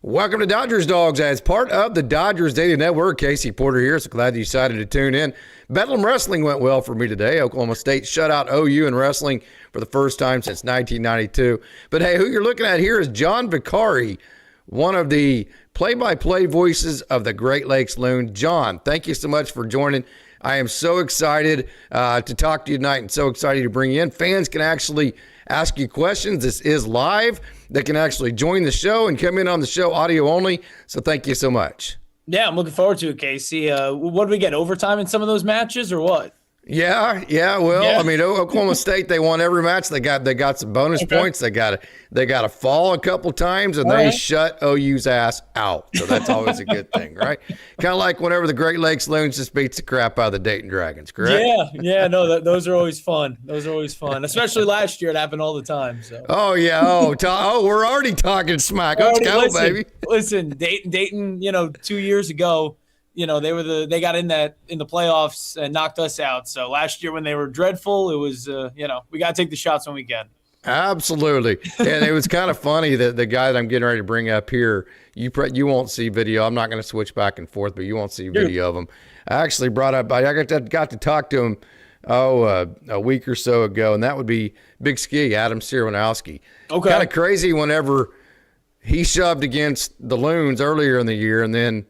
Welcome to Dodgers Dogs as part of the Dodgers Daily Network. Casey Porter here, so glad you decided to tune in. Bedlam Wrestling went well for me today. Oklahoma State shut out OU in wrestling for the first time since 1992. But hey, who you're looking at here is John Vicari, one of the play-by-play voices of the Great Lakes Loons. John, thank you so much for joining. I am so excited to talk to you tonight and so excited to bring you in. Fans can actually ask you questions. This is live. They can actually join the show and come in on the show audio only. So thank you so much. Yeah, I'm looking forward to it, Casey. What did we get, overtime in some of those matches or what? Yeah. Well, I mean, Oklahoma State, they won every match. They got some bonus points. They got to fall a couple times, and they shut OU's ass out. So that's always a good thing, right? Kind of like whenever the Great Lakes Loons just beats the crap out of the Dayton Dragons, correct? Yeah. No, those are always fun. Especially last year. It happened all the time. So. Oh yeah. We're already talking smack. Let's go, baby. Listen, Dayton. 2 years ago. They got in the playoffs and knocked us out. So last year when they were dreadful, it was, we got to take the shots when we can. Absolutely. And it was kind of funny that the guy that I'm getting ready to bring up here, you won't see video. I'm not going to switch back and forth, but you won't see video of him. I actually got to talk to him, a week or so ago, and that would be Big Ski, Adam Sirwanowski. Okay. Kind of crazy whenever he shoved against the Loons earlier in the year, and then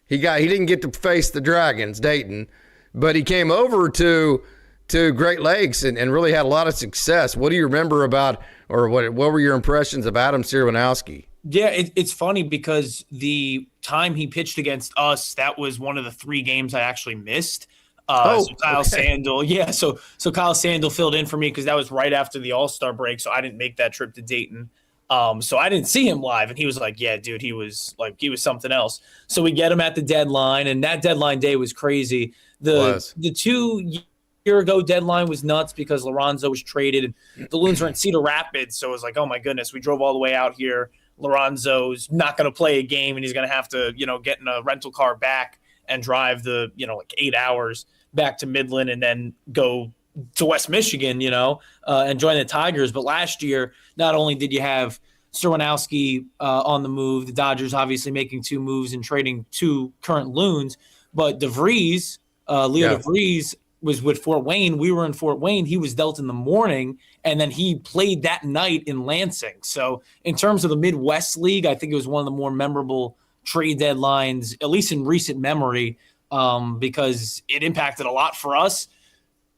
he didn't get to face the Dragons, Dayton, but he came over to Great Lakes and really had a lot of success. What do you remember about, or what were your impressions of Adam Sirwanowski? Yeah, it's funny because the time he pitched against us, that was one of the 3 games I actually missed. So Kyle Sandel, so Kyle Sandel filled in for me because that was right after the All-Star break, so I didn't make that trip to Dayton. So I didn't see him live, and he was like, yeah, dude, he was something else. So we get him at the deadline, and that deadline day was crazy. The 2-year ago deadline was nuts because Lorenzo was traded, and the Loons were in Cedar Rapids. So it was like, oh my goodness, we drove all the way out here. Lorenzo's not going to play a game, and he's going to have to, get in a rental car back and drive the, 8 hours back to Midland and then go to West Michigan, and join the Tigers. But last year, not only did you have Sirwanowski on the move, the Dodgers obviously making 2 moves and trading 2 current Loons, but DeVries, DeVries was with Fort Wayne. We were in Fort Wayne. He was dealt in the morning, and then he played that night in Lansing. So in terms of the Midwest League, I think it was one of the more memorable trade deadlines, at least in recent memory, because it impacted a lot for us.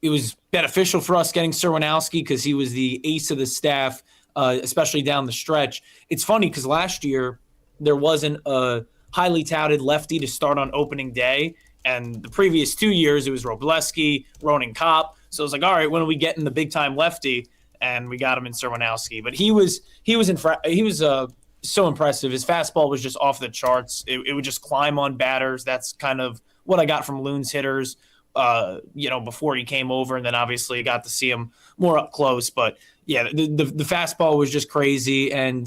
It was beneficial for us getting Sirwanowski because he was the ace of the staff, especially down the stretch. It's funny because last year there wasn't a highly touted lefty to start on opening day. And the previous 2 years, it was Robleski, Ronan Kopp. So it was like, all right, when are we getting the big-time lefty? And we got him in Sirwanowski. But he was so impressive. His fastball was just off the charts. It would just climb on batters. That's kind of what I got from Loons hitters. Before he came over, and then obviously got to see him more up close. But yeah, the fastball was just crazy, and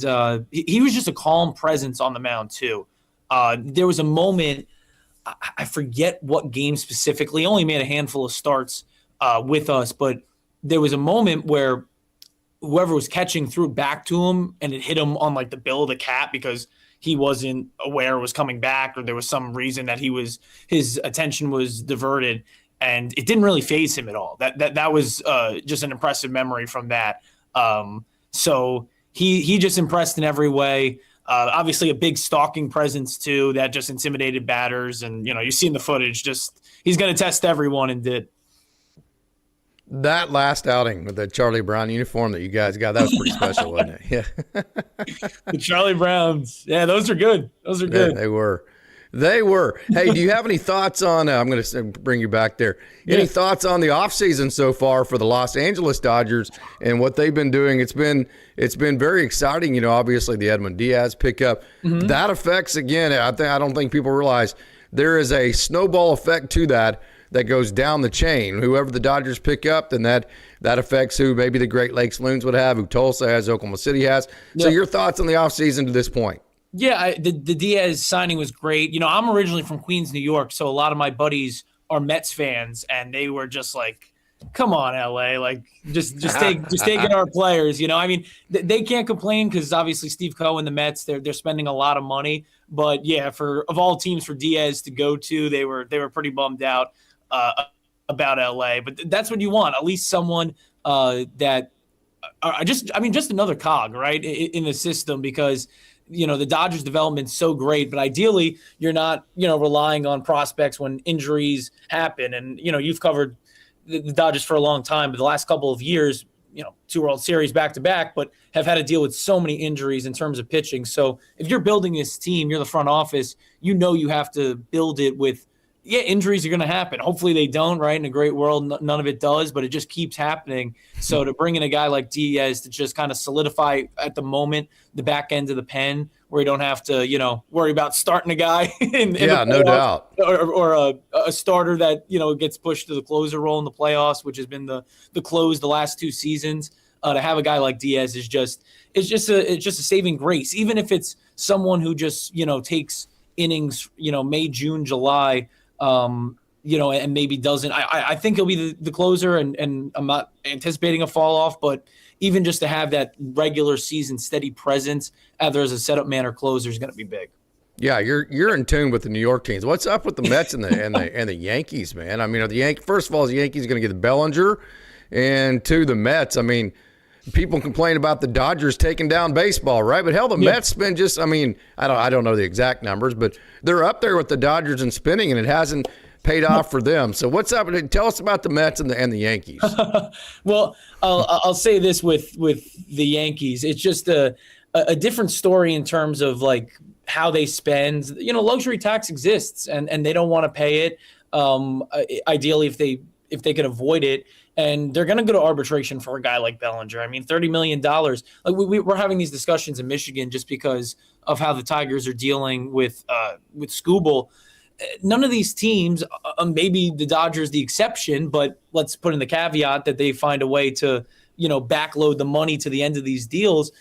he was just a calm presence on the mound too. There was a moment, I forget what game specifically, only made a handful of starts with us, but there was a moment where whoever was catching threw it back to him, and it hit him on like the bill of the cap because he wasn't aware it was coming back, or there was some reason that his attention was diverted, and it didn't really faze him at all. That was just an impressive memory from that. So he just impressed in every way. Obviously a big stalking presence too that just intimidated batters, and you see in the footage, just he's going to test everyone, and did. That last outing with the Charlie Brown uniform that you guys got, that was pretty special, wasn't it? Yeah. The Charlie Browns. Yeah, those are good. Those are good. Yeah, they were. Hey, do you have any thoughts on, I'm going to bring you back there. Any thoughts on the offseason so far for the Los Angeles Dodgers and what they've been doing? It's been very exciting. Obviously the Edwin Diaz pickup. Mm-hmm. That affects, again, I don't think people realize there is a snowball effect to that goes down the chain. Whoever the Dodgers pick up, then that affects who maybe the Great Lakes Loons would have, who Tulsa has, Oklahoma City has. So your thoughts on the offseason to this point? Yeah, the Diaz signing was great. I'm originally from Queens, New York, so a lot of my buddies are Mets fans, and they were just like, come on, LA, like just take in our players. I mean, they can't complain because obviously Steve Cohen, the Mets, they're spending a lot of money. But yeah, of all teams for Diaz to go to, they were pretty bummed out about LA. But that's what you want, at least someone that just another cog, right, in the system, because the Dodgers development's so great, but ideally you're not relying on prospects when injuries happen. And you've covered the Dodgers for a long time, but the last couple of years, 2 World Series back to back, but have had to deal with so many injuries in terms of pitching. So if you're building this team, you're the front office, you have to build it with, injuries are going to happen. Hopefully they don't, right? In a great world, none of it does, but it just keeps happening. So to bring in a guy like Diaz to just kind of solidify at the moment the back end of the pen, where you don't have to, worry about starting a guy no doubt, or a starter that gets pushed to the closer role in the playoffs, which has been the close the last 2 seasons. To have a guy like Diaz is just a saving grace, even if it's someone who just takes innings, May, June, July. And maybe doesn't. I think he'll be the closer, and I'm not anticipating a fall off, but even just to have that regular season steady presence, either as a setup man or closer, is going to be big. Yeah, you're in tune with the New York teams. What's up with the Mets and the Yankees, man? I mean, first of all, is the Yankees going to get Bellinger, and to the Mets? I mean, people complain about the Dodgers taking down baseball, right? But hell, the Mets been just, I mean, I don't know the exact numbers, but they're up there with the Dodgers in spinning, and it hasn't paid off for them. So what's up? Tell us about the Mets and the Yankees. Well, I'll say this with the Yankees. It's just a different story in terms of like how they spend. Luxury tax exists, and they don't want to pay it. Ideally, if they can avoid it. And they're going to go to arbitration for a guy like Bellinger. I mean, $30 million. Like we're having these discussions in Michigan just because of how the Tigers are dealing with Skubal. None of these teams, maybe the Dodgers the exception, but let's put in the caveat that they find a way to, backload the money to the end of these deals.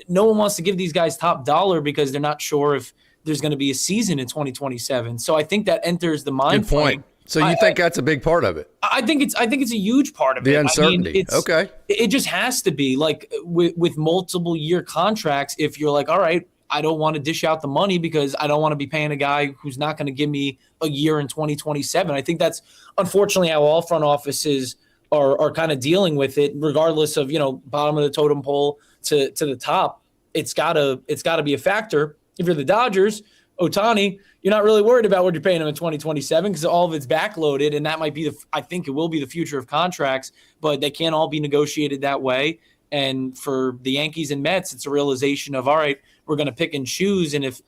No one wants to give these guys top dollar because they're not sure if there's going to be a season in 2027. So I think that enters the mind frame. Good point. So you think that's a big part of it? I think it's a huge part of it. The uncertainty. Okay. It just has to be like with multiple year contracts. If you're like, all right, I don't want to dish out the money because I don't want to be paying a guy who's not going to give me a year in 2027. I think that's unfortunately how all front offices are kind of dealing with it, regardless of bottom of the totem pole to the top. It's gotta be a factor. If you're the Dodgers, Ohtani, you're not really worried about what you're paying him in 2027 because all of it's backloaded, and that might be I think it will be the future of contracts, but they can't all be negotiated that way. And for the Yankees and Mets, it's a realization of, all right, we're going to pick and choose, and if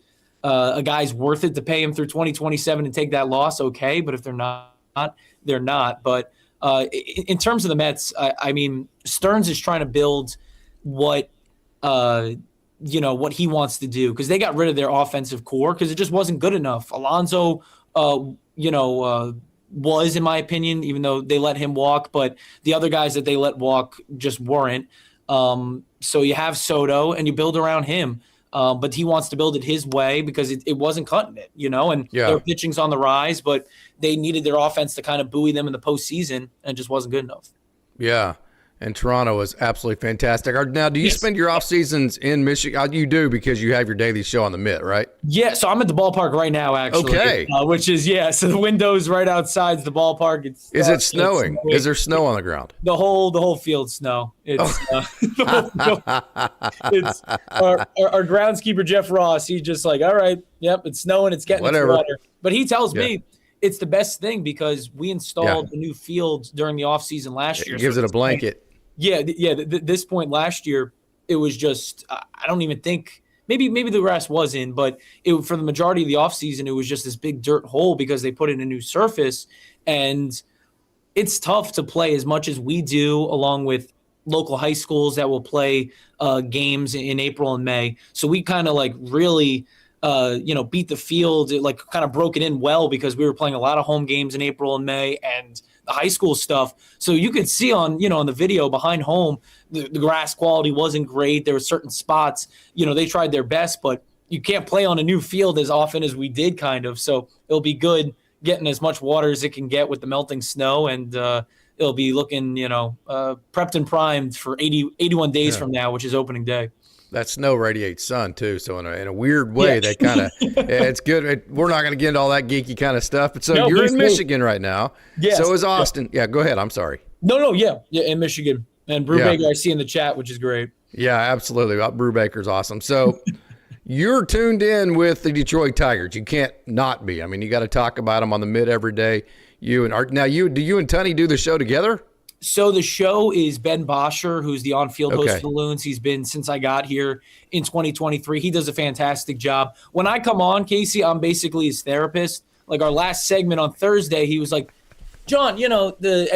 a guy's worth it to pay him through 2027 and take that loss, okay, but if they're not, they're not. But in terms of the Mets, I mean, Stearns is trying to build what what he wants to do, because they got rid of their offensive core because it just wasn't good enough. Alonso, was, in my opinion, even though they let him walk, but the other guys that they let walk just weren't. So you have Soto and you build around him, but he wants to build it his way because it wasn't cutting it, and their pitching's on the rise, but they needed their offense to kind of buoy them in the postseason, and it just wasn't good enough. Yeah. And Toronto is absolutely fantastic. Now, do you spend your off seasons in Michigan? You do, because you have your daily show on the Mitt, right? Yeah, so I'm at the ballpark right now, actually. Okay. Which is, so the window's right outside the ballpark. Is it snowing? Is there snow on the ground? The whole field's snow. It's, it's our groundskeeper, Jeff Ross. He's just like, all right, yep, it's snowing, it's getting its water. But he tells me it's the best thing because we installed a new field during the offseason last year. It gives it a blanket. This point last year, it was just I don't even think maybe the grass was in, but for the majority of the offseason, it was just this big dirt hole because they put in a new surface, and it's tough to play as much as we do, along with local high schools that will play games in April and May. So we kind of like really beat the field, like kind of broke it in well because we were playing a lot of home games in April and May and the high school stuff. So you could see on the video behind home, the grass quality wasn't great. There were certain spots, they tried their best, but you can't play on a new field as often as we did kind of. So it'll be good getting as much water as it can get with the melting snow, and it'll be looking, prepped and primed for 81 days from now, which is opening day. That snow radiates sun too, so in a weird way, that kind of it's good. We're not going to get into all that geeky kind of stuff, but so you're in Michigan right now. Yes. So is Austin. Yeah, go ahead. I'm sorry. No, yeah, in Michigan, and Brubaker I see in the chat, which is great. Yeah, absolutely. Brubaker's awesome. So you're tuned in with the Detroit Tigers. You can't not be. I mean, you got to talk about them on the mid every day. You and Art. Now, do you and Tunney do the show together? So the show is Ben Bosher, who's the on-field host of the Loons. He's been since I got here in 2023. He does a fantastic job. When I come on, Casey, I'm basically his therapist. Like our last segment on Thursday, he was like, John, and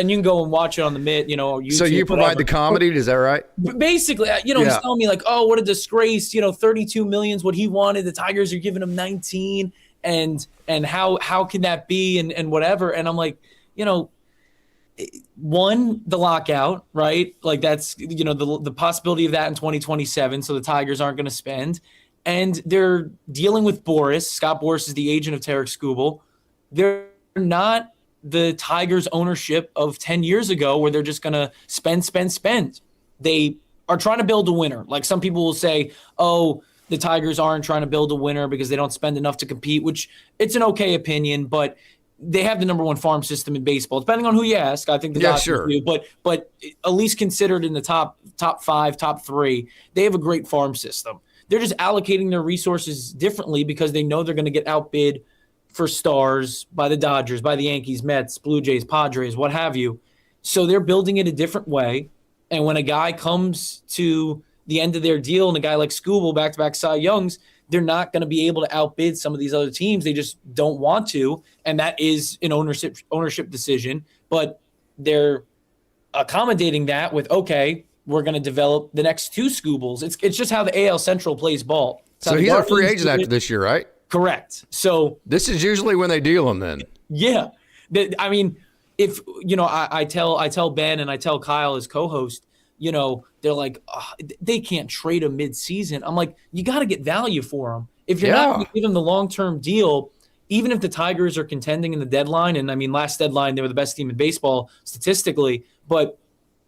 you can go and watch it on the mid, YouTube. So you provide the comedy, is that right? Basically, he's telling me like, oh, what a disgrace, 32 million is what he wanted. The Tigers are giving him 19, and how can that be, and whatever. And I'm like, one, the lockout, right? Like that's, the possibility of that in 2027. So the Tigers aren't going to spend, and they're dealing with Boris. Scott Boris is the agent of Tarek Skubal. They're not the Tigers ownership of 10 years ago where they're just going to spend. They are trying to build a winner. Like some people will say, oh, the Tigers aren't trying to build a winner because they don't spend enough to compete, which it's an okay opinion, but they have the number one farm system in baseball. Depending on who you ask, I think the Dodgers do, but at least considered in the top 5, top 3, they have a great farm system. They're just allocating their resources differently because they know they're going to get outbid for stars by the Dodgers, by the Yankees, Mets, Blue Jays, Padres, what have you. So they're building it a different way. And when a guy comes to the end of their deal and a guy like Skubal, back-to-back Cy Youngs, they're not going to be able to outbid some of these other teams. They just don't want to, and that is an ownership decision. But they're accommodating that with, okay, we're going to develop the next 2 Skubals. It's just how the AL Central plays ball. So he's a free agent after this year, right? Correct. So this is usually when they deal him then. Yeah. I mean, if, I tell Ben and I tell Kyle as co-host, they're like, oh, they can't trade him mid-season. I'm like, you got to get value for him. If you're not going to give him the long-term deal, even if the Tigers are contending in the deadline, and I mean, last deadline, they were the best team in baseball statistically, but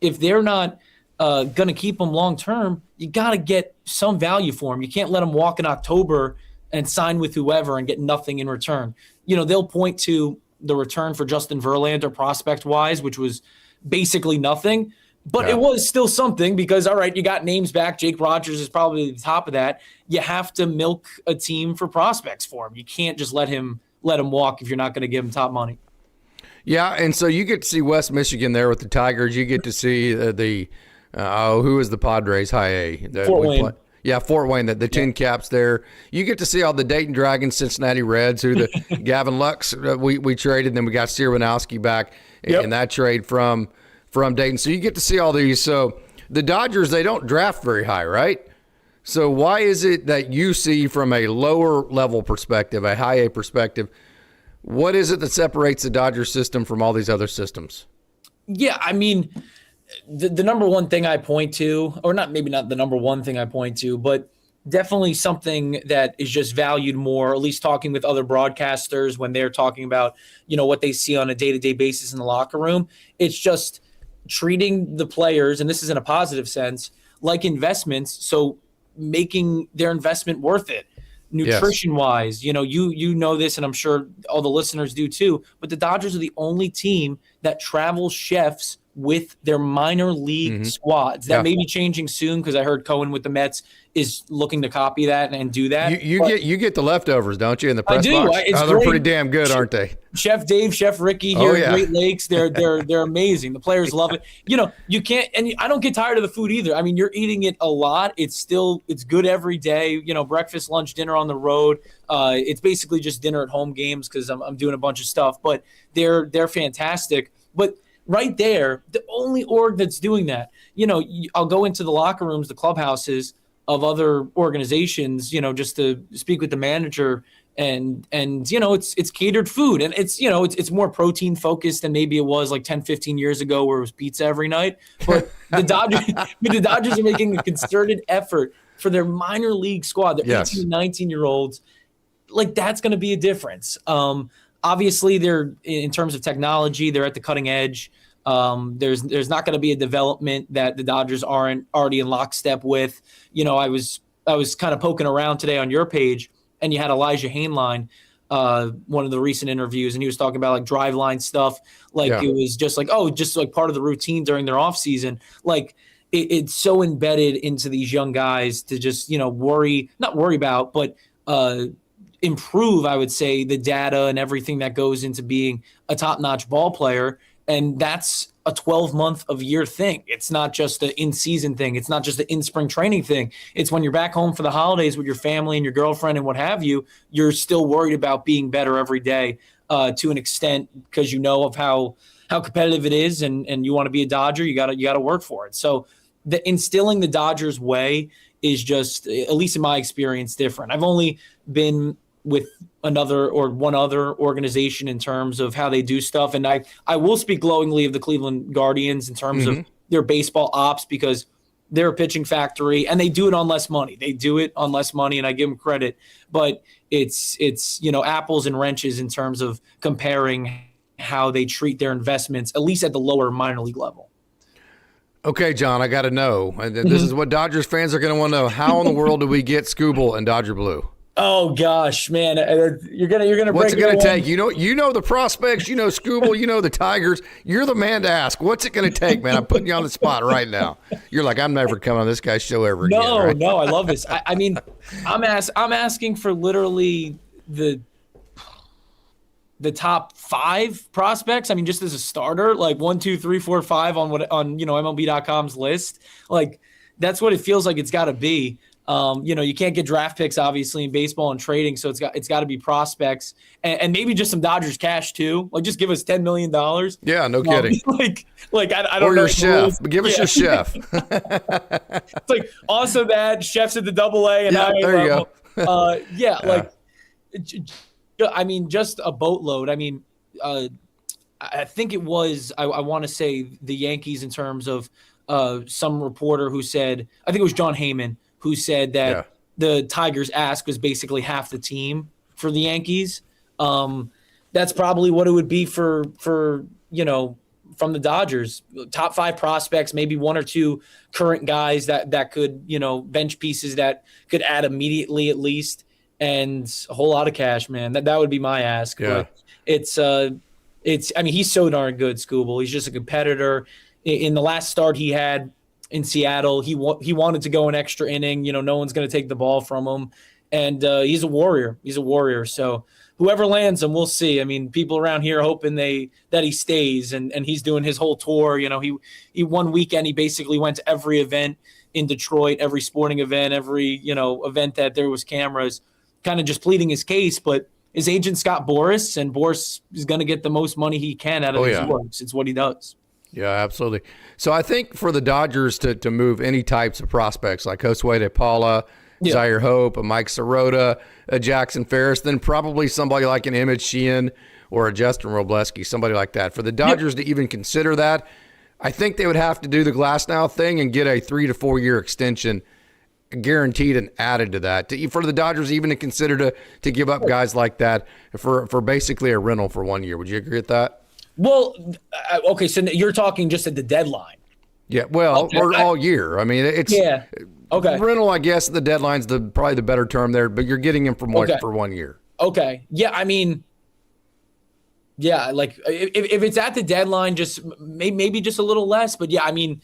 if they're not going to keep him long-term, you got to get some value for him. You can't let him walk in October and sign with whoever and get nothing in return. They'll point to the return for Justin Verlander prospect-wise, which was basically nothing. But it was still something because, all right, you got names back. Jake Rogers is probably the top of that. You have to milk a team for prospects for him. You can't just let him walk if you're not going to give him top money. Yeah, and so you get to see West Michigan there with the Tigers. You get to see who is the Padres high A? Fort Wayne. Yeah, Fort Wayne, the tin caps there. You get to see all the Dayton Dragons, Cincinnati Reds, who the Gavin Lux we traded, and then we got Sierwanowski back in that trade from Dayton. So you get to see all these. So the Dodgers, they don't draft very high, right? So why is it that you see from a lower level perspective, a high A perspective, what is it that separates the Dodgers system from all these other systems? Yeah, I mean, the number one thing I point to, or maybe not the number one thing I point to, but definitely something that is just valued more, at least talking with other broadcasters when they're talking about, what they see on a day-to-day basis in the locker room. It's just treating the players, and this is in a positive sense, like investments. So making their investment worth it. Nutrition-wise, you know this, and I'm sure all the listeners do too, but the Dodgers are the only team that travels chefs with their minor league squads. That may be changing soon because I heard Cohen with the Mets is looking to copy that and do that. You get the leftovers, don't you, in the press box? They're pretty damn good, aren't they? Chef Dave, Chef Ricky here at Great Lakes, they're amazing. The players love it. You can't, and I don't get tired of the food either. I mean, you're eating it a lot. It's good every day. Breakfast, lunch, dinner on the road. It's basically just dinner at home games because I'm doing a bunch of stuff. But they're fantastic. But right there, the only org that's doing that, I'll go into the locker rooms, the clubhouses of other organizations, just to speak with the manager, and it's catered food, and it's more protein focused than maybe it was like 10, 15 years ago where it was pizza every night. But the Dodgers are making a concerted effort for their minor league squad, their 18, 19-year-olds. Like, that's going to be a difference. Obviously, they're, in terms of technology, they're at the cutting edge. There's not going to be a development that the Dodgers aren't already in lockstep with. I was kind of poking around today on your page, and you had Elijah Hainline, one of the recent interviews, and he was talking about like drive line stuff. Like it was just like, just like part of the routine during their off season. Like it's so embedded into these young guys to just, not worry about, but improve, I would say, the data and everything that goes into being a top-notch ball player. And that's a 12-month of year thing. It's not just an in-season thing. It's not just an in-spring training thing. It's when you're back home for the holidays with your family and your girlfriend and what have you, you're still worried about being better every day to an extent, because you know of how competitive it is, and you want to be a Dodger, you gotta work for it. So instilling the Dodgers way is just, at least in my experience, different. I've only been with one other organization in terms of how they do stuff. And I will speak glowingly of the Cleveland Guardians in terms of their baseball ops, because they're a pitching factory and they do it on less money. And I give them credit, but it's apples and wrenches in terms of comparing how they treat their investments, at least at the lower minor league level. Okay, John, I got to know. This is what Dodgers fans are going to want to know. How in the world do we get Scooble and Dodger Blue? Oh gosh, man, you're gonna. What's it gonna take? You know the prospects. You know Scooble. You know the Tigers. You're the man to ask. What's it gonna take, man? I'm putting you on the spot right now. You're like, I'm never coming on this guy's show ever again. Right? No, I love this. I mean, I'm asking for literally the top 5 prospects. I mean, just as a starter, like 1, 2, 3, 4, 5 on MLB.com's list. Like that's what it feels like it's got to be. You can't get draft picks obviously in baseball and trading, so it's got to be prospects and maybe just some Dodgers cash too. Like just give us $10 million. Yeah, no kidding. I don't know. Or your chef. Give us your chef. It's like also that chefs at the AA and yeah, there you go. I mean, just a boatload. I mean, I think it was I want to say the Yankees in terms of some reporter who said, I think it was John Heyman, who said that the Tigers' ask was basically half the team for the Yankees. That's probably what it would be for from the Dodgers. Top 5 prospects, maybe 1 or 2 current guys that could, bench pieces that could add immediately at least, and a whole lot of cash, man. That would be my ask. Yeah. But I mean, he's so darn good, Scooble. He's just a competitor. In the last start he had in Seattle, he wanted to go an extra inning. No one's going to take the ball from him, and he's a warrior. So whoever lands him, we'll see. I mean, people around here hoping that he stays, and he's doing his whole tour. He one weekend he basically went to every event in Detroit, every sporting event, every event that there was cameras, kind of just pleading his case. But his agent Scott Boras, and Boras is going to get the most money he can out of his works. It's what he does. Yeah, absolutely. So I think for the Dodgers to move any types of prospects like Josue De Paula, Zaire Hope, a Mike Sirota, a Jackson Ferris, then probably somebody like an Emmett Sheehan or a Justin Robleski, somebody like that. For the Dodgers to even consider that, I think they would have to do the Glasnow thing and get a 3 to 4 year extension guaranteed and added to that. For the Dodgers even to consider to give up guys like that for basically a rental for 1 year. Would you agree with that? Well, okay, so you're talking just at the deadline. Yeah, well, or all year. I mean, it's okay. Rental, I guess the deadline's probably the better term there, but you're getting him for 1 year. Okay. Yeah, I mean, like if it's at the deadline, just maybe just a little less, but yeah, I mean,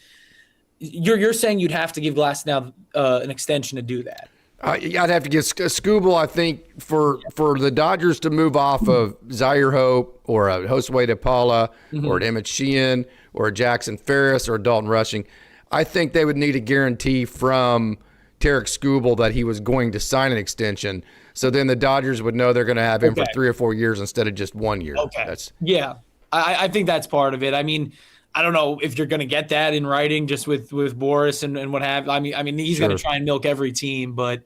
you're saying you'd have to give Glasnow an extension to do that. I'd have to give Scooble, I think, for the Dodgers to move off of Zaire Hope or a Josue De Paula or an Emmett Sheehan or a Jackson Ferris or a Dalton Rushing. I think they would need a guarantee from Tarek Scooble that he was going to sign an extension. So then the Dodgers would know they're going to have him for 3 or 4 years instead of just 1 year. Okay. I think that's part of it. I mean, I don't know if you're going to get that in writing just with Boras and what have. I mean, he's going to try and milk every team, but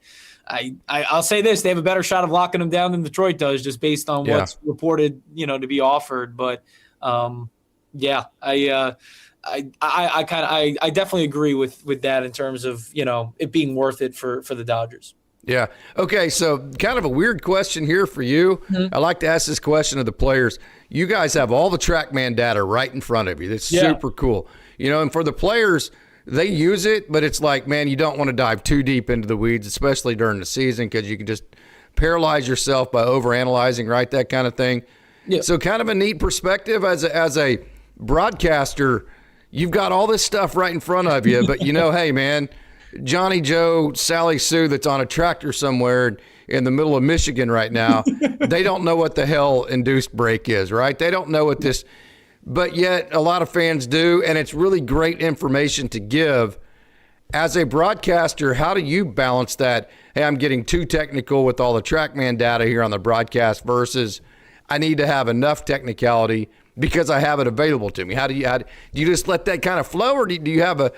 I'll say this: they have a better shot of locking him down than Detroit does, just based on what's reported, to be offered. But I definitely agree with that in terms of it being worth it for the Dodgers. Yeah. Okay. So, kind of a weird question here for you. I like to ask this question of the players. You guys have all the TrackMan data right in front of you. That's super cool. And for the players, they use it, but it's like, man, you don't want to dive too deep into the weeds, especially during the season, because you can just paralyze yourself by overanalyzing, right? That kind of thing. Yeah. So, kind of a neat perspective as a broadcaster. You've got all this stuff right in front of you, but hey, man. Johnny Joe, Sally Sue that's on a tractor somewhere in the middle of Michigan right now, they don't know what the hell induced brake is, right? They don't know what this, but yet a lot of fans do, and it's really great information to give. As a broadcaster, how do you balance that? Hey, I'm getting too technical with all the TrackMan data here on the broadcast versus I need to have enough technicality because I have it available to me. Do you just let that kind of flow, or do you have a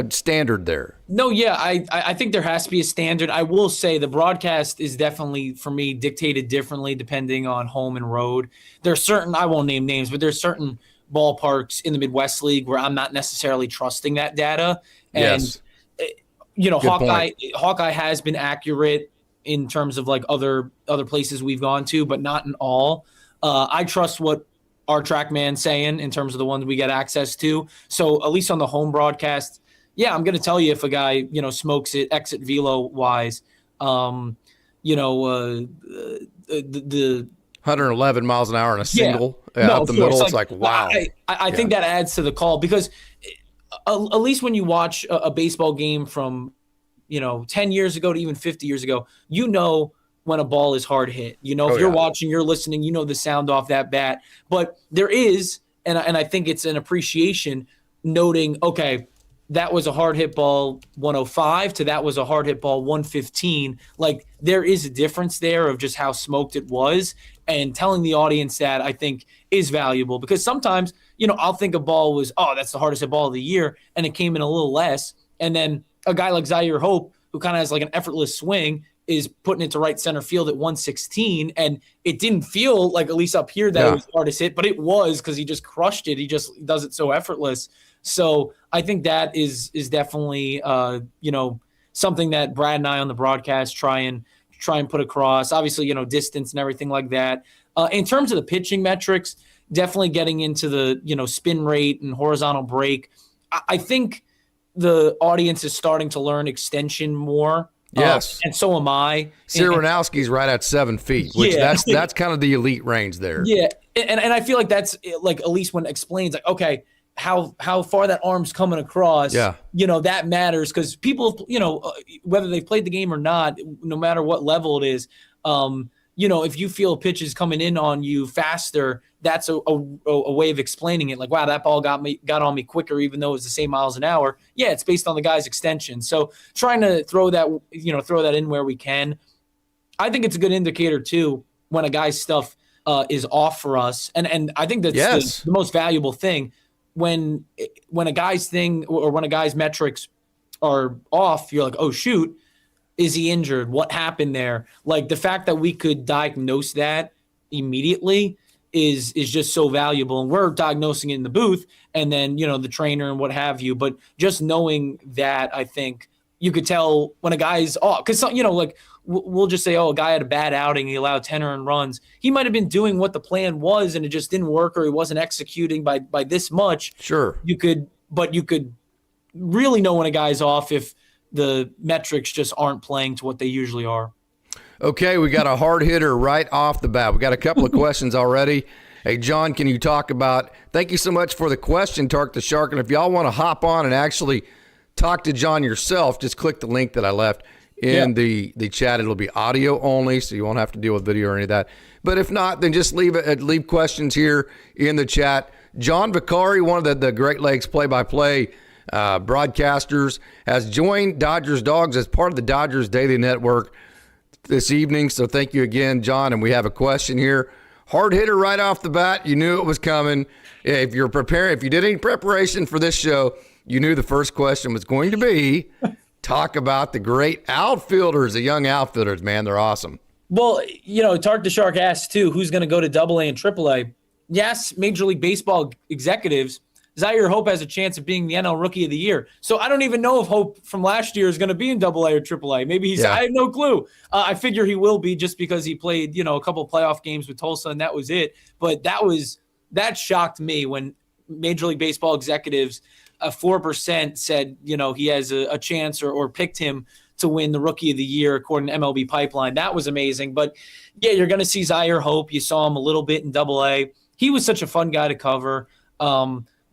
standard there? No, yeah, I think there has to be a standard. I will say the broadcast is definitely, for me, dictated differently depending on home and road. There's certain, I won't name names, but there's certain ballparks in the Midwest League where I'm not necessarily trusting that data. And, Hawkeye has been accurate in terms of like other places we've gone to, but not in all. I trust what our TrackMan saying in terms of the ones we get access to. So at least on the home broadcast, yeah, I'm going to tell you if a guy, smokes it exit velo wise, the 111 miles an hour in a single up the middle. It's like, wow. I think that adds to the call because at least when you watch a baseball game from, 10 years ago to even 50 years ago, when a ball is hard hit, if you're watching, you're listening, the sound off that bat. But there is, and I think it's an appreciation noting, okay, that was a hard hit ball 105 to that was a hard hit ball 115. Like there is a difference there of just how smoked it was, and telling the audience that I think is valuable because sometimes, I'll think a ball was, that's the hardest hit ball of the year, and it came in a little less. And then a guy like Zaire Hope, who kind of has like an effortless swing, is putting it to right center field at 116, and it didn't feel like, at least up here, that it was the hardest hit, but it was because he just crushed it. He just does it so effortless. So I think that is definitely something that Brad and I on the broadcast try and put across. Obviously, distance and everything like that. In terms of the pitching metrics, definitely getting into the spin rate and horizontal break. I think the audience is starting to learn extension more. Yes. And so am I. Sironowski's right at 7 feet, which that's kind of the elite range there. Yeah. And I feel like that's like, at least when it explains like, okay, how far that arm's coming across, that matters because people, whether they've played the game or not, no matter what level it is, if you feel pitch is coming in on you faster, that's a way of explaining it. Like, wow, that ball got on me quicker, even though it was the same miles an hour. Yeah, it's based on the guy's extension. So trying to throw that in where we can. I think it's a good indicator too when a guy's stuff is off for us, and I think that's the most valuable thing when a guy's thing or when a guy's metrics are off. You're like, oh shoot. Is he injured? What happened there? Like the fact that we could diagnose that immediately is just so valuable. And we're diagnosing it in the booth and then, the trainer and what have you. But just knowing that, I think you could tell when a guy's off. Because, like we'll just say, a guy had a bad outing. He allowed 10 earned runs. He might have been doing what the plan was and it just didn't work, or he wasn't executing by this much. Sure. You could really know when a guy's off if the metrics just aren't playing to what they usually are. Okay, we got a hard hitter right off the bat. We got a couple of questions already. Hey, John, can you talk about – thank you so much for the question, Tark the Shark. And if y'all want to hop on and actually talk to John yourself, just click the link that I left in the chat. It'll be audio only, so you won't have to deal with video or any of that. But if not, then just leave questions here in the chat. John Vicari, one of the Great Lakes play-by-play broadcasters, has joined Dodgers Dawgs as part of the Dodgers Daily Network this evening. So thank you again, John. And we have a question here. Hard hitter right off the bat. You knew it was coming. If you did any preparation for this show, you knew the first question was going to be talk about the great outfielders, the young outfielders, man. They're awesome. Well, Tark the Shark asked too, who's going to go to AA and AAA? Yes, Major League Baseball executives Zaire Hope has a chance of being the NL Rookie of the Year. So I don't even know if Hope from last year is going to be in AA or AAA. Maybe I have no clue. I figure he will be just because he played, a couple of playoff games with Tulsa and that was it. But that shocked me when Major League Baseball executives, 4% said, he has a chance or picked him to win the Rookie of the Year according to MLB Pipeline. That was amazing. But yeah, you're going to see Zaire Hope. You saw him a little bit in AA. He was such a fun guy to cover.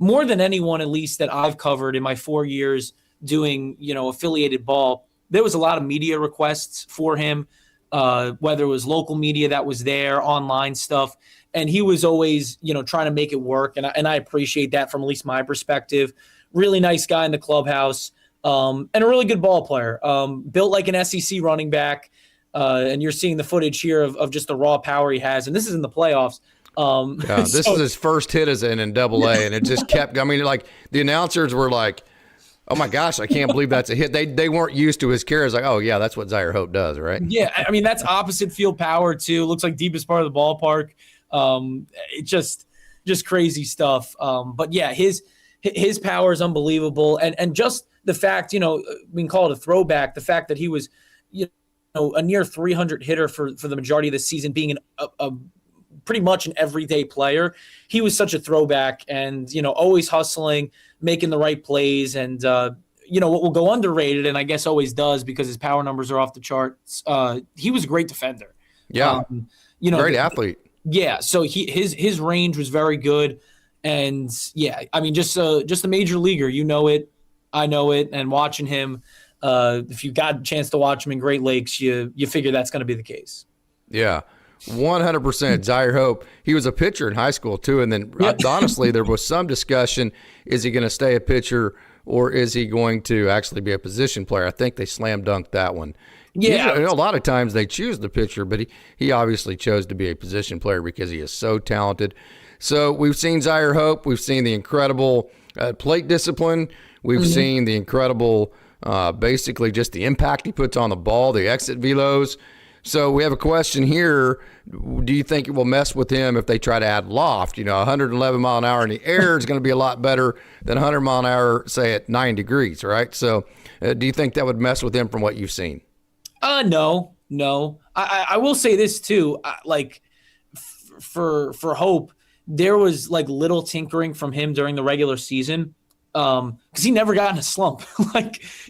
More than anyone, at least that I've covered in my 4 years doing, affiliated ball, there was a lot of media requests for him, whether it was local media that was there, online stuff. And he was always, trying to make it work. And I appreciate that from at least my perspective. Really nice guy in the clubhouse, and a really good ball player. Built like an SEC running back. And you're seeing the footage here of just the raw power he has. And this is in the playoffs. This is his first hit as in AA, and it just kept. I mean, like the announcers were like, "Oh my gosh, I can't believe that's a hit." They weren't used to his carries. Like, "Oh yeah, that's what Zaire Hope does, right?" Yeah, I mean that's opposite field power too. Looks like deepest part of the ballpark. It just crazy stuff. But yeah, his power is unbelievable, and just the fact, we can call it a throwback. The fact that he was, a near 300 hitter for the majority of the season, being a pretty much an everyday player. He was such a throwback and, always hustling, making the right plays. And, what will go underrated, and I guess always does because his power numbers are off the charts. He was a great defender. Yeah. Great athlete. Yeah. So his range was very good. And yeah, I mean, just a major leaguer, it, I know it. And watching him, if you got a chance to watch him in Great Lakes, you figure that's going to be the case. Yeah. 100% Zaire Hope. He was a pitcher in high school too, and then honestly there was some discussion, is he going to stay a pitcher or is he going to actually be a position player? I think they slam dunked that one. Yeah, a lot of times they choose the pitcher, but he obviously chose to be a position player because he is so talented. So we've seen Zaire Hope, we've seen the incredible plate discipline, we've seen the incredible basically just the impact he puts on the ball, the exit velos. So we have a question here. Do you think it will mess with him if they try to add loft? 111 mile an hour in the air is going to be a lot better than 100 mile an hour, say, at 9 degrees, right? So do you think that would mess with him from what you've seen? No. I will say this too. For Hope, there was like little tinkering from him during the regular season because he never got in a slump.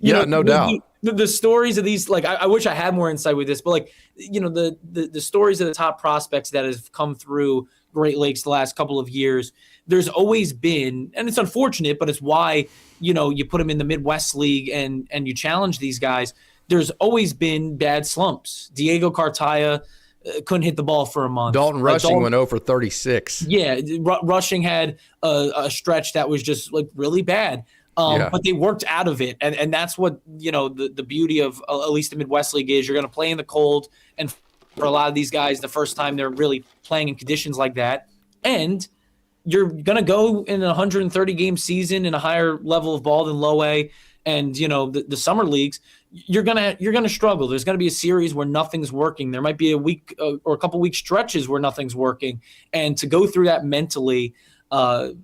No doubt. The stories of these, I wish I had more insight with this, but the stories of the top prospects that have come through Great Lakes the last couple of years, there's always been, and it's unfortunate, but it's why, you put them in the Midwest League and you challenge these guys. There's always been bad slumps. Diego Cartaya couldn't hit the ball for a month. Dalton Rushing went 0 for 36. Yeah, Rushing had a stretch that was just really bad. But they worked out of it. And that's what, the beauty of at least the Midwest League is. You're going to play in the cold. And for a lot of these guys, the first time they're really playing in conditions like that. And you're going to go in a 130-game season in a higher level of ball than low A. And, the summer leagues, you're gonna struggle. There's going to be a series where nothing's working. There might be a week or a couple week stretches where nothing's working. And to go through that mentally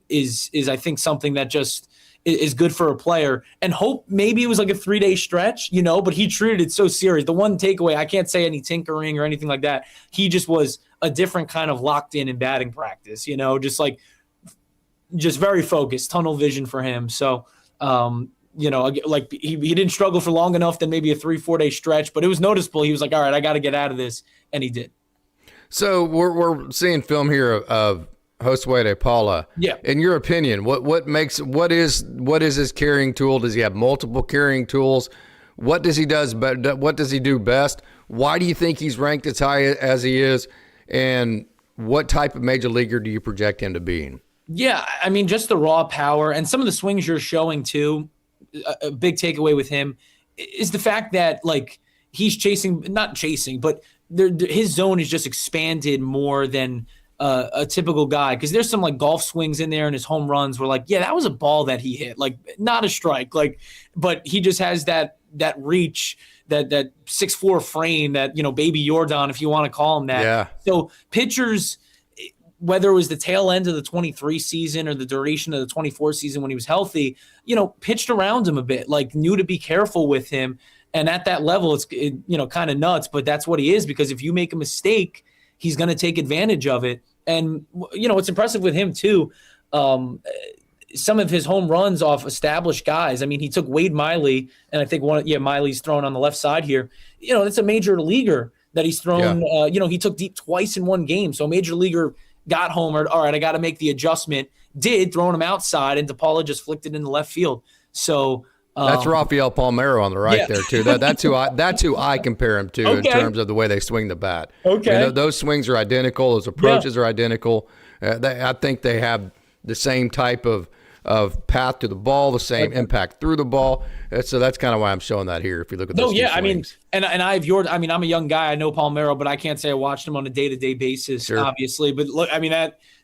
is I think something that just is good for a player. And Hope, maybe it was like a 3-day stretch, but he treated it so serious. The one takeaway, I can't say any tinkering or anything like that. He just was a different kind of locked in batting practice, just very focused, tunnel vision for him. So, he didn't struggle for long enough than maybe a 3-4 day stretch, but it was noticeable. He was like, all right, I got to get out of this. And he did. So we're seeing film here of Josue de Paula. Yeah. In your opinion, what is his carrying tool? Does he have multiple carrying tools? What does he do best? Why do you think he's ranked as high as he is? And what type of major leaguer do you project him to be? Yeah, I mean, just the raw power and some of the swings you're showing too. A big takeaway with him is the fact that he's not chasing, but his zone is just expanded more than a typical guy. Cause there's some golf swings in there and his home runs were that was a ball that he hit, not a strike, but he just has that reach, that 6'4" frame, that, baby Jordan, if you want to call him that. Yeah. So pitchers, whether it was the tail end of the 23 season or the duration of the 24 season when he was healthy, pitched around him a bit, like knew to be careful with him. And at that level, it's kind of nuts, but that's what he is, because if you make a mistake, he's going to take advantage of it. And, what's impressive with him too, some of his home runs off established guys. I mean, he took Wade Miley, and I think Miley's thrown on the left side here. It's a major leaguer that he's thrown. Yeah. He took deep twice in one game. So a major leaguer got homered. All right, I got to make the adjustment. Throwing him outside, and DePaula just flicked it in the left field. So that's Rafael Palmeiro on the right there too. That's who I compare him to in terms of the way they swing the bat. Okay, those swings are identical. Those approaches are identical. I think they have the same type of path to the ball, the same impact through the ball. So that's kind of why I'm showing that here. If you look at those two swings. I mean, and I'm a young guy. I know Palmeiro, but I can't say I watched him on a day-to-day basis, obviously. But look, I mean,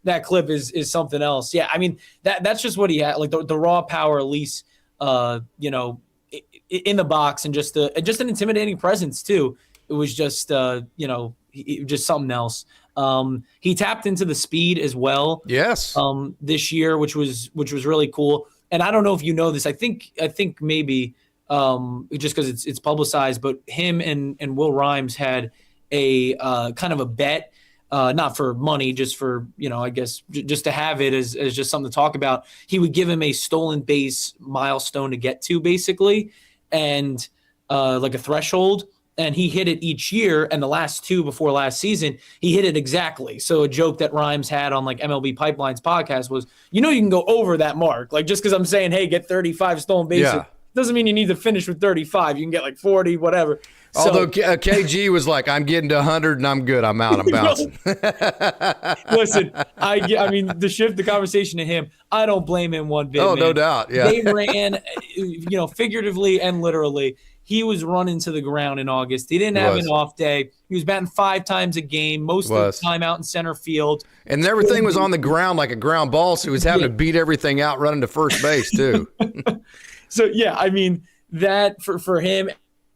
that clip is something else. Yeah, I mean, that's just what he had, like the raw power, at least, in the box, and just an intimidating presence too. It was just, just something else. He tapped into the speed as well. Yes. This year, which was really cool. And I don't know if you know this. I think maybe just because it's publicized, but him and Will Rhymes had a kind of a bet, not for money, just for I guess just to have it as just something to talk about. He would give him a stolen base milestone to get to, basically, and like a threshold. And he hit it each year, and the last two before last season, he hit it exactly. So a joke that Rhymes had on like MLB Pipeline's podcast was, you can go over that mark. Like, just because I'm saying, hey, get 35 stolen bases, doesn't mean you need to finish with 35. You can get like 40, whatever. Although KG was like, I'm getting to 100 and I'm good. I'm out. I'm bouncing. Listen, I mean, to shift the conversation to him, I don't blame him one bit. Oh, man. No doubt. Yeah. They ran, figuratively and literally. He was running to the ground in August. He didn't have an off day. He was batting 5 times a game, most of the time out in center field. And everything was on the ground like a ground ball, so he was having to beat everything out running to first base too. So, yeah, I mean, that for him,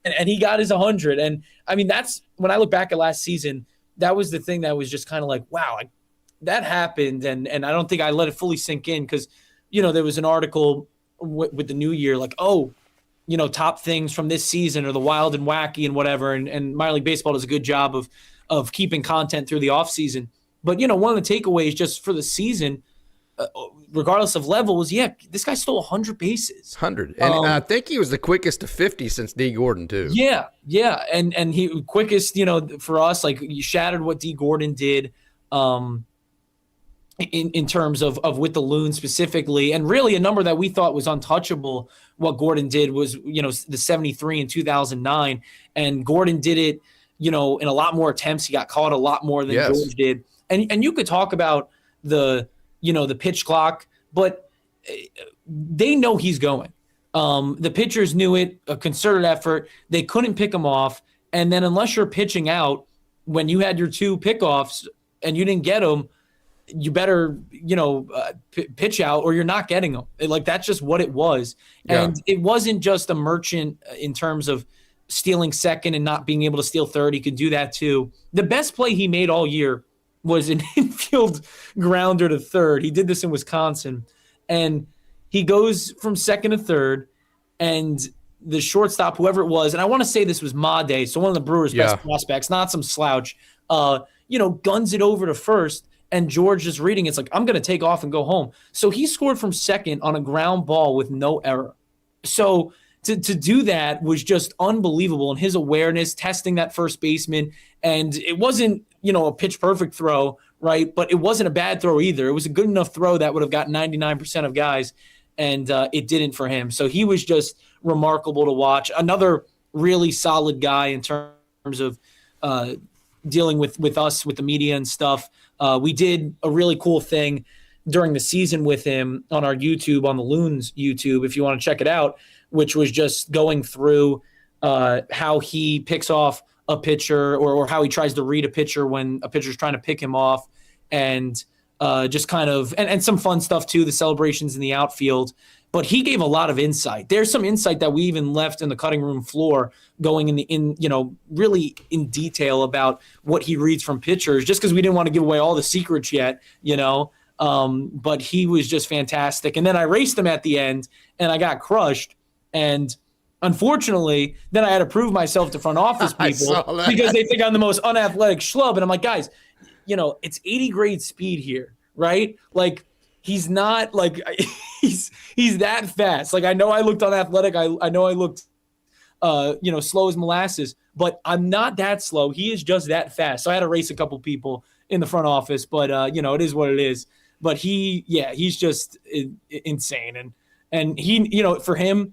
and he got his 100. And, I mean, that's when I look back at last season, that was the thing that was just kind of like, wow, that happened. And I don't think I let it fully sink in because, there was an article with the new year like, top things from this season or the wild and wacky and whatever. And minor league baseball does a good job of keeping content through the off season. But, one of the takeaways just for the season, regardless of level, was, this guy stole 100 bases. 100. And I think he was the quickest to 50 since D. Gordon too. Yeah. Yeah. And he quickest, for us, like you shattered what D. Gordon did, in terms of with the Loons specifically, and really a number that we thought was untouchable. What Gordon did was, the 73 in 2009, and Gordon did it, in a lot more attempts. He got caught a lot more than George did. And you could talk about the pitch clock, but they know he's going. The pitchers knew it, a concerted effort. They couldn't pick him off. And then unless you're pitching out when you had your 2 pickoffs and you didn't get them, you better, pitch out or you're not getting them. Like, that's just what it was. And it wasn't just a merchant in terms of stealing second and not being able to steal third. He could do that too. The best play he made all year was an infield grounder to third. He did this in Wisconsin, and he goes from second to third, and the shortstop, whoever it was, and I want to say this was Made, so one of the Brewers' best prospects, not some slouch, guns it over to first. And George is reading, it's like, I'm going to take off and go home. So he scored from second on a ground ball with no error. So to do that was just unbelievable. And his awareness, testing that first baseman. And it wasn't, a pitch perfect throw, right? But it wasn't a bad throw either. It was a good enough throw that would have got 99% of guys. And it didn't for him. So he was just remarkable to watch. Another really solid guy in terms of dealing with us, with the media and stuff. We did a really cool thing during the season with him on our YouTube, on the Loons YouTube, if you want to check it out, which was just going through how he picks off a pitcher or how he tries to read a pitcher when a pitcher's trying to pick him off. And just kind of and some fun stuff too, the celebrations in the outfield. But he gave a lot of insight. There's some insight that we even left in the cutting room floor, going really in detail about what he reads from pitchers, just because we didn't want to give away all the secrets yet, But he was just fantastic. And then I raced him at the end, and I got crushed. And unfortunately, then I had to prove myself to front office people because they think I'm the most unathletic schlub. And I'm like, guys, it's 80 grade speed here, right? Like, he's not like he's that fast. Like, I know I looked unathletic. I know I looked, slow as molasses, but I'm not that slow. He is just that fast. So I had to race a couple people in the front office, but it is what it is. But he's just insane. And he, for him,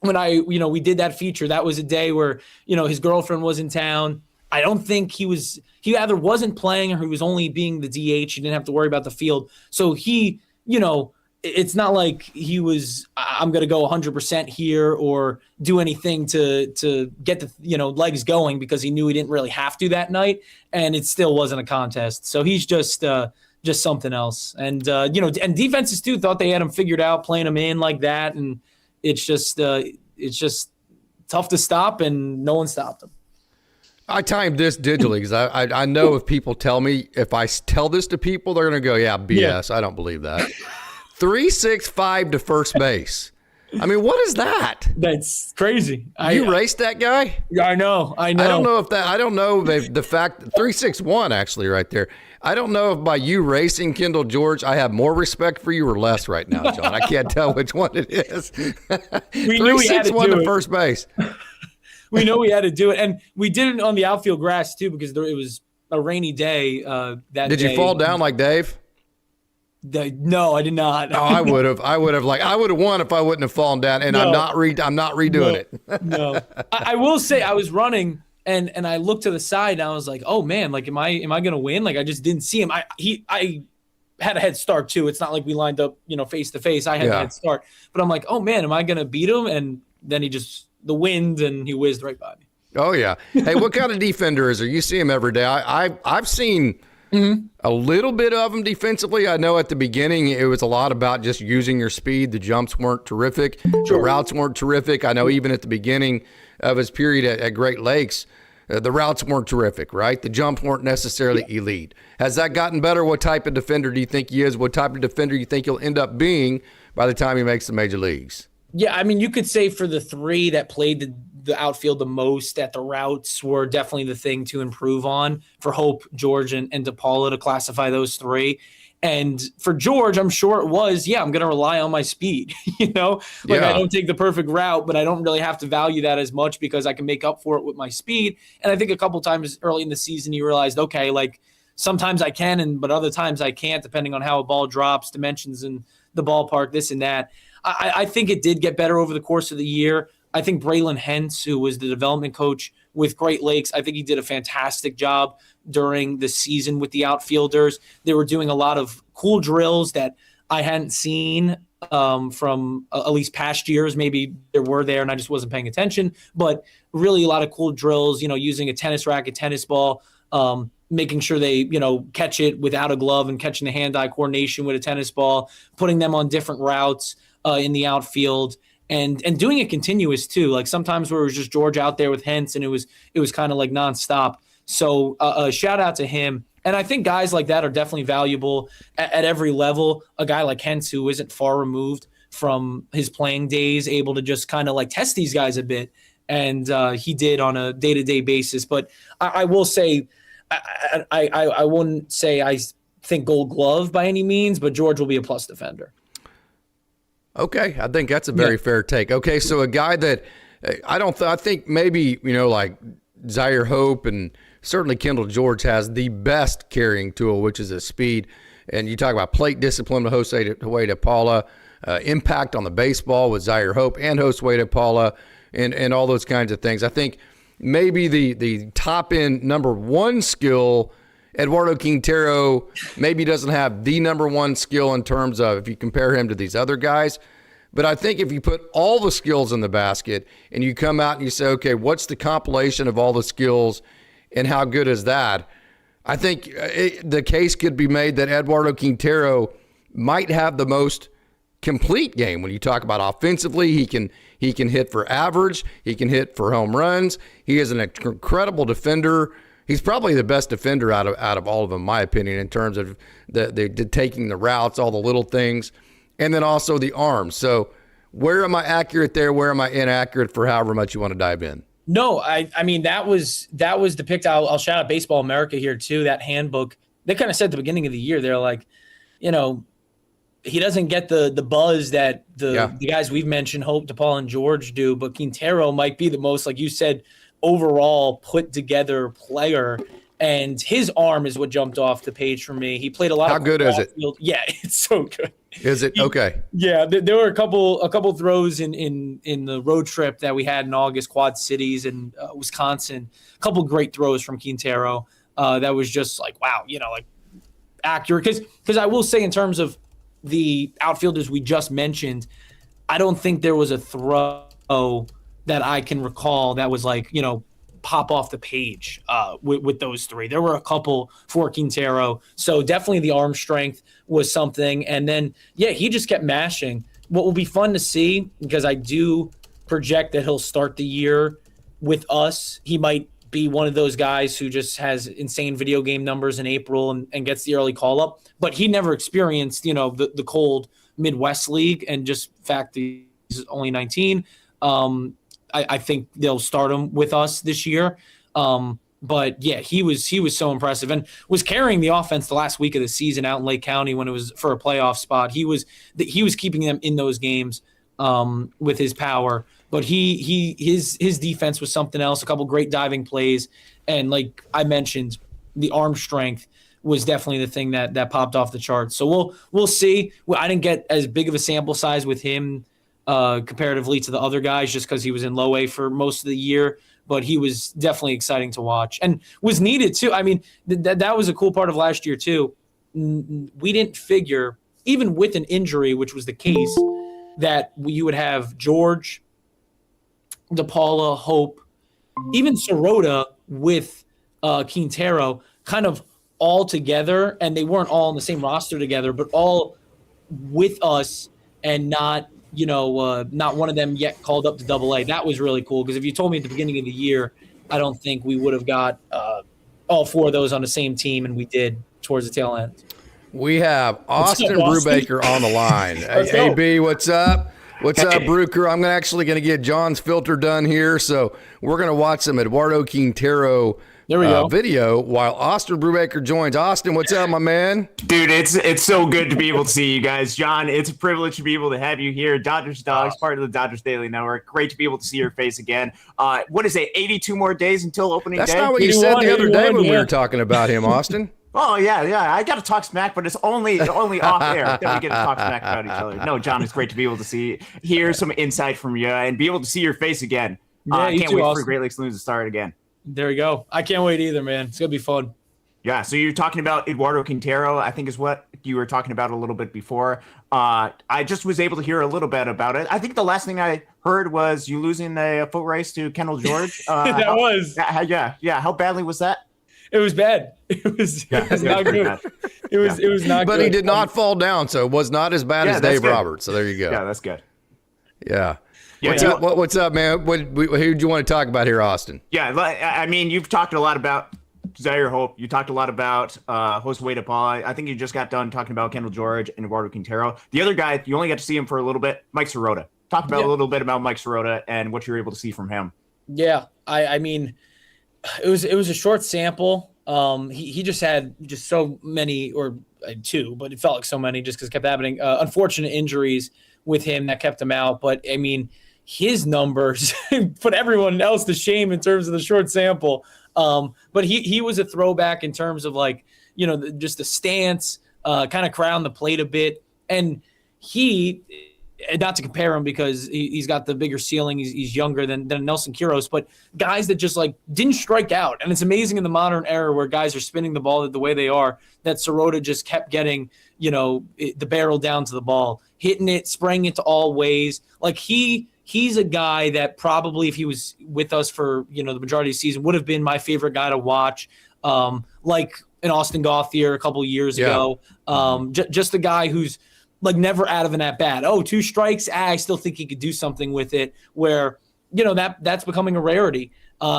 when we did that feature, that was a day where, his girlfriend was in town. I don't think he either wasn't playing or he was only being the DH. He didn't have to worry about the field. So he, it's not like he was, I'm going to go 100% here or do anything to get the, legs going, because he knew he didn't really have to that night, and it still wasn't a contest. So he's just something else. And, and defenses too thought they had him figured out, playing him in like that. And it's just tough to stop, and no one stopped him. I timed this digitally because I know if people tell me, if I tell this to people, they're going to go, yeah, BS. Yeah. I don't believe that. 3.65 to first base. I mean, what is that? That's crazy. You raced that guy? I know. I don't know the fact 3.61 actually right there. I don't know if by you racing Kendall George, I have more respect for you or less right now, John. I can't tell which one it is. 3.61 to first base. We know we had to do it, and we did it on the outfield grass too, because it was a rainy day. That did day. You fall down like Dave? No, I did not. Oh, I would have won if I wouldn't have fallen down. And no. I'm not redoing it. No, I will say I was running and I looked to the side and I was like, oh man, like am I gonna win? Like I just didn't see him. I had a head start too. It's not like we lined up, face to face. I had a head start, but I'm like, oh man, am I gonna beat him? And then the wind, and he whizzed right by me. Oh yeah. Hey, what kind of defender is there? You see him every day. I've seen a little bit of him defensively. I know at the beginning it was a lot about just using your speed. The jumps weren't terrific. The routes weren't terrific. I know even at the beginning of his period at Great Lakes, the routes weren't terrific, right? The jumps weren't necessarily elite. Has that gotten better? What type of defender do you think he is? What type of defender do you think he'll end up being by the time he makes the major leagues? Yeah, I mean, you could say for the three that played the outfield the most, that the routes were definitely the thing to improve on for Hope, George, and DePaula, to classify those three. And for George, I'm sure it was, I'm going to rely on my speed. I don't take the perfect route, but I don't really have to value that as much because I can make up for it with my speed. And I think a couple times early in the season, you realized, okay, like sometimes I can, but other times I can't, depending on how a ball drops, dimensions in the ballpark, this and that. I think it did get better over the course of the year. I think Braylon Hentz, who was the development coach with Great Lakes, I think he did a fantastic job during the season with the outfielders. They were doing a lot of cool drills that I hadn't seen from at least past years. Maybe there were there and I just wasn't paying attention, but really a lot of cool drills, using a tennis racket, tennis ball, making sure they, catch it without a glove and catching the hand-eye coordination with a tennis ball, putting them on different routes in the outfield, and doing it continuous too. Like sometimes where it was just George out there with Hentz and it was kind of like nonstop. So a shout out to him. And I think guys like that are definitely valuable at every level. A guy like Hentz, who isn't far removed from his playing days, able to just kind of like test these guys a bit. And he did on a day-to-day basis. But I will say, I wouldn't say I think Gold Glove by any means, but George will be a plus defender. Okay, I think that's a very fair take. Okay, so a guy that I think maybe, like Zaire Hope and certainly Kendall George has the best carrying tool, which is his speed. And you talk about plate discipline with Jose DePaula, impact on the baseball with Zaire Hope and Jose DePaula, and all those kinds of things. I think maybe the top end number one skill, Eduardo Quintero maybe doesn't have the number one skill in terms of if you compare him to these other guys. But I think if you put all the skills in the basket and you come out and you say, okay, what's the compilation of all the skills and how good is that? I think the case could be made that Eduardo Quintero might have the most complete game. When you talk about offensively, he can hit for average, he can hit for home runs. He is an incredible defender. He's probably the best defender out of all of them, in my opinion, in terms of the taking the routes, all the little things, and then also the arms. So where am I accurate there? Where am I inaccurate for however much you want to dive in? No, I mean, that was the pick. I'll shout out Baseball America here too. That handbook, they kind of said at the beginning of the year, they're like, he doesn't get the buzz that the guys we've mentioned, Hope, DePaul, and George do, but Quintero might be the most, like you said, overall put together player, and his arm is what jumped off the page for me. He played a lot. How good is it? Yeah, it's so good. Is it okay? Yeah, there were a couple throws in the road trip that we had in August, Quad Cities and Wisconsin. A couple great throws from Quintero. That was just like, wow, like accurate. Because I will say, in terms of the outfielders we just mentioned, I don't think there was a throw that I can recall that was like, pop off the page with those three. There were a couple for Quintero. So definitely the arm strength was something. And then, he just kept mashing. What will be fun to see, because I do project that he'll start the year with us. He might be one of those guys who just has insane video game numbers in April and gets the early call up. But he never experienced, the cold Midwest League, and just fact that he's only 19. I think they'll start him with us this year. But he was so impressive and was carrying the offense the last week of the season out in Lake County when it was for a playoff spot. He was keeping them in those games with his power. But his defense was something else. A couple great diving plays, and like I mentioned, the arm strength was definitely the thing that popped off the charts. So we'll see. I didn't get as big of a sample size with him comparatively to the other guys, just because he was in low A for most of the year, but he was definitely exciting to watch and was needed too. I mean, that was a cool part of last year too. We didn't figure, even with an injury, which was the case, that you would have George, DePaula, Hope, even Sirota with Quintero kind of all together, and they weren't all on the same roster together, but all with us, and not one of them yet called up to Double-A. That was really cool, because if you told me at the beginning of the year, I don't think we would have got all four of those on the same team, and we did towards the tail end. We have Austin Brubaker on the line. Hey, AB, what's up? What's up, Bruker? I'm actually going to get John's filter done here, so we're going to watch some Eduardo Quintero video while Austin Brubaker joins. Austin, what's up, my man? Dude, it's so good to be able to see you guys. John, it's a privilege to be able to have you here. Dodgers Dawgs, part of the Dodgers Daily Network. Great to be able to see your face again. What is it, 82 more days until opening day? That's not what you said the other day when we were talking about him, Austin. Oh, yeah. I got to talk smack, but it's only off air that we get to talk smack about each other. No, John, it's great to be able to hear some insight from you and be able to see your face again. I can't wait for Great Lakes Loons to start again. There we go. I can't wait either, man. It's going to be fun. Yeah, so you're talking about Eduardo Quintero, I think is what you were talking about a little bit before. I just was able to hear a little bit about it. I think the last thing I heard was you losing the foot race to Kendall George. Yeah. How badly was that? It was bad. It was not good. It was not good. But he did not fall down, so it was not as bad as Dave Roberts. So there you go. Yeah, that's good. Yeah. What's up, man? Who do you want to talk about here, Austin? Yeah, I mean, you've talked a lot about Zaire Hope. You talked a lot about Josue DePaul. I think you just got done talking about Kendall George and Eduardo Quintero. The other guy, you only got to see him for a little bit, Mike Sirota. Talk about a little bit about Mike Sirota and what you're able to see from him. Yeah, I mean, it was a short sample. He just had so many, or two, but it felt like so many just because it kept happening. Unfortunate injuries with him that kept him out. But I mean, his numbers put everyone else to shame in terms of the short sample. But he was a throwback in terms of just the stance, kind of crown the plate a bit. And he, not to compare him because he's got the bigger ceiling, he's younger than Nelson Quiros, but guys that just didn't strike out. And it's amazing in the modern era where guys are spinning the ball the way they are, that Sirota just kept getting, the barrel down to the ball, hitting it, spraying it to all ways. He's a guy that probably, if he was with us for, the majority of the season, would have been my favorite guy to watch. an Austin Gauthier a couple years ago. Just a guy who's like never out of an at bat. Oh, 2 strikes. I still think he could do something with it. Where that's becoming a rarity.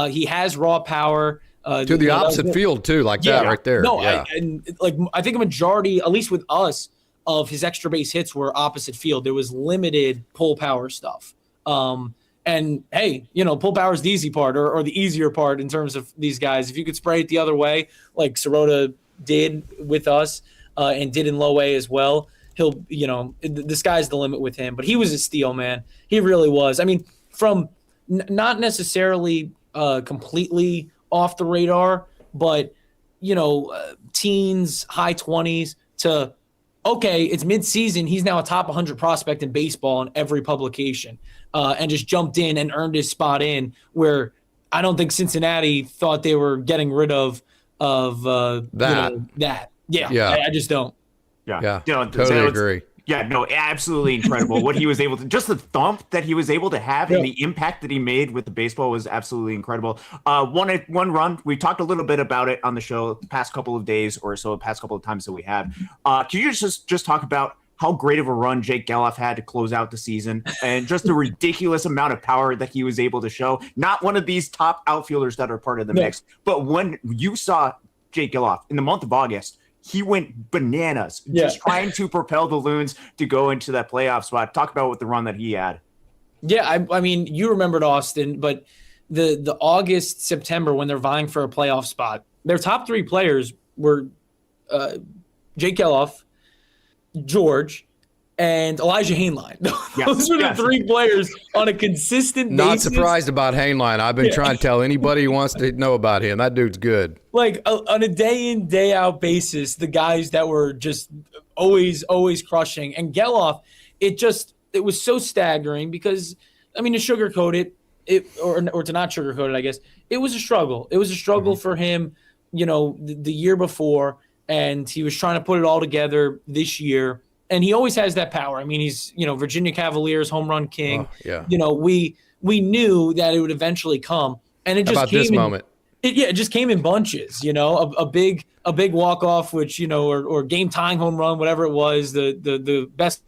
He has raw power. To the opposite field too, like that right there. No, I think a majority, at least with us, of his extra base hits were opposite field. There was limited pull power stuff. And hey, pull power is the easy part or the easier part in terms of these guys. If you could spray it the other way, like Sirota did with us and did in low A as well, he'll, the sky's the limit with him. But he was a steal, man. He really was. I mean, from not necessarily completely off the radar, but, teens, high 20s to, okay, it's midseason. He's now a top 100 prospect in baseball in every publication. And just jumped in and earned his spot in where I don't think Cincinnati thought they were getting rid of that. Yeah. I just don't. Yeah. Totally agree. Yeah, no, absolutely incredible. What he was able to, just the thump that he was able to have and the impact that he made with the baseball was absolutely incredible. One run, we talked a little bit about it on the show the past couple of days or so, the past couple of times that we had. Can you just talk about how great of a run Jake Geloff had to close out the season and just the ridiculous amount of power that he was able to show? Not one of these top outfielders that are part of the mix, but when you saw Jake Geloff in the month of August, he went bananas, just trying to propel the Loons to go into that playoff spot. Talk about what the run that he had. Yeah, I mean, you remembered Austin, but the August, September, when they're vying for a playoff spot, their top 3 players were Jake Geloff, George, and Elijah Hainline. Those were the 3 players on a consistent basis. Not surprised about Hainline. I've been trying to tell anybody who wants to know about him. That dude's good. Like on a day in, day out basis, the guys that were just always crushing. And Geloff, it was so staggering because, I mean, to sugarcoat it or to not sugarcoat it, I guess, it was a struggle. It was a struggle for him, the year before. And he was trying to put it all together this year. And he always has that power. I mean, he's, Virginia Cavaliers home run king. We knew that it would eventually come. And it just about came this moment. It just came in bunches, a big walk-off, which, or game tying home run, whatever it was, the best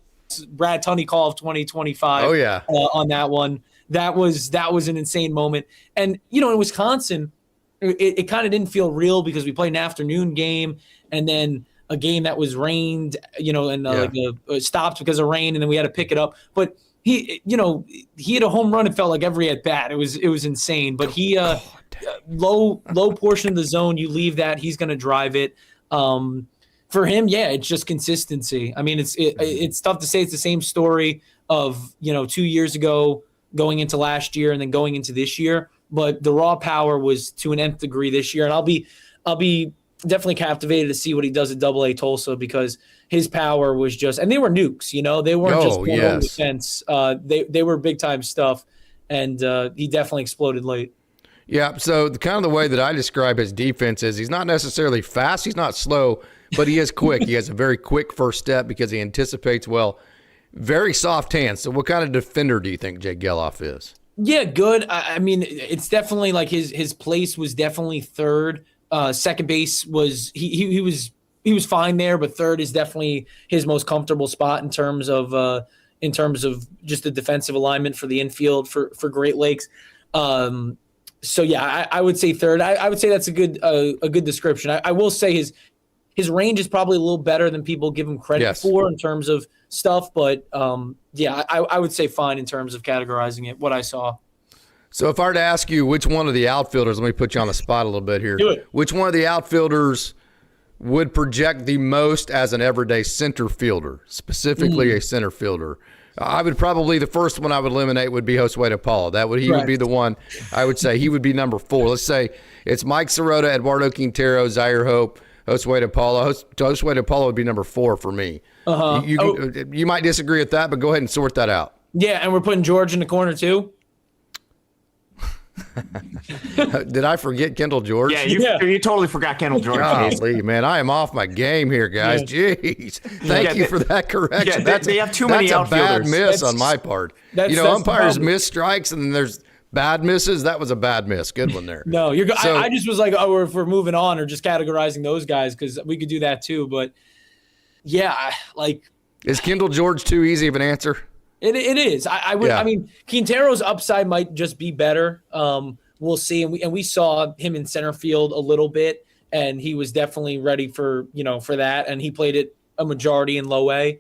Brad Tunney call of 2025 on that one. That was an insane moment. And, in Wisconsin, it kind of didn't feel real because we played an afternoon game and then a game that was rained, and stopped because of rain, and then we had to pick it up. But he had a home run. It felt like every at bat. It was insane. But he low portion of the zone. You leave that, he's going to drive it. For him, it's just consistency. I mean, it's tough to say it's the same story of 2 years ago going into last year and then going into this year. But the raw power was to an nth degree this year, and I'll be definitely captivated to see what he does at AA Tulsa because his power was just, and they were nukes, they weren't just one on the fence. They were big time stuff, and he definitely exploded late. Yeah. So the way that I describe his defense is he's not necessarily fast, he's not slow, but he is quick. He has a very quick first step because he anticipates well. Very soft hands. So what kind of defender do you think Jake Geloff is? Yeah, good. I mean, it's definitely like his place was definitely third. Second base was he was fine there, but third is definitely his most comfortable spot in terms of just the defensive alignment for the infield for Great Lakes. So yeah, I would say third. I would say that's a good description. I will say his range is probably a little better than people give him credit for in terms of stuff, but I would say fine in terms of categorizing it, what I saw. So if I were to ask you which one of the outfielders, let me put you on the spot a little bit here. Do it. Which one of the outfielders would project the most as an everyday center fielder, specifically a center fielder? I would probably, the first one I would eliminate would be Josue DePaula. He would be the one I would say he would be number 4. Let's say it's Mike Sirota, Eduardo Quintero, Zaire Hope, Josue DePaula. Josue DePaula would be number 4 for me. You might disagree with that, but go ahead and sort that out. Yeah, and we're putting George in the corner too? Did I forget Kendall George? Yeah, you totally forgot Kendall George. Golly, man, I am off my game here, guys. Jeez. Thank you for that correction. They have too many outfielders. That's a bad miss on my part. Umpires miss strikes, and then there's Bad misses? That was a bad miss. Good one there. No, you're good. So, I just was like, oh, if we're moving on or just categorizing those guys, because we could do that too. But yeah, like, is Kendall George too easy of an answer? it is. I would. Yeah. I mean, Quintero's upside might just be better. We'll see. And we saw him in center field a little bit, and he was definitely ready for that. And he played it a majority in low A.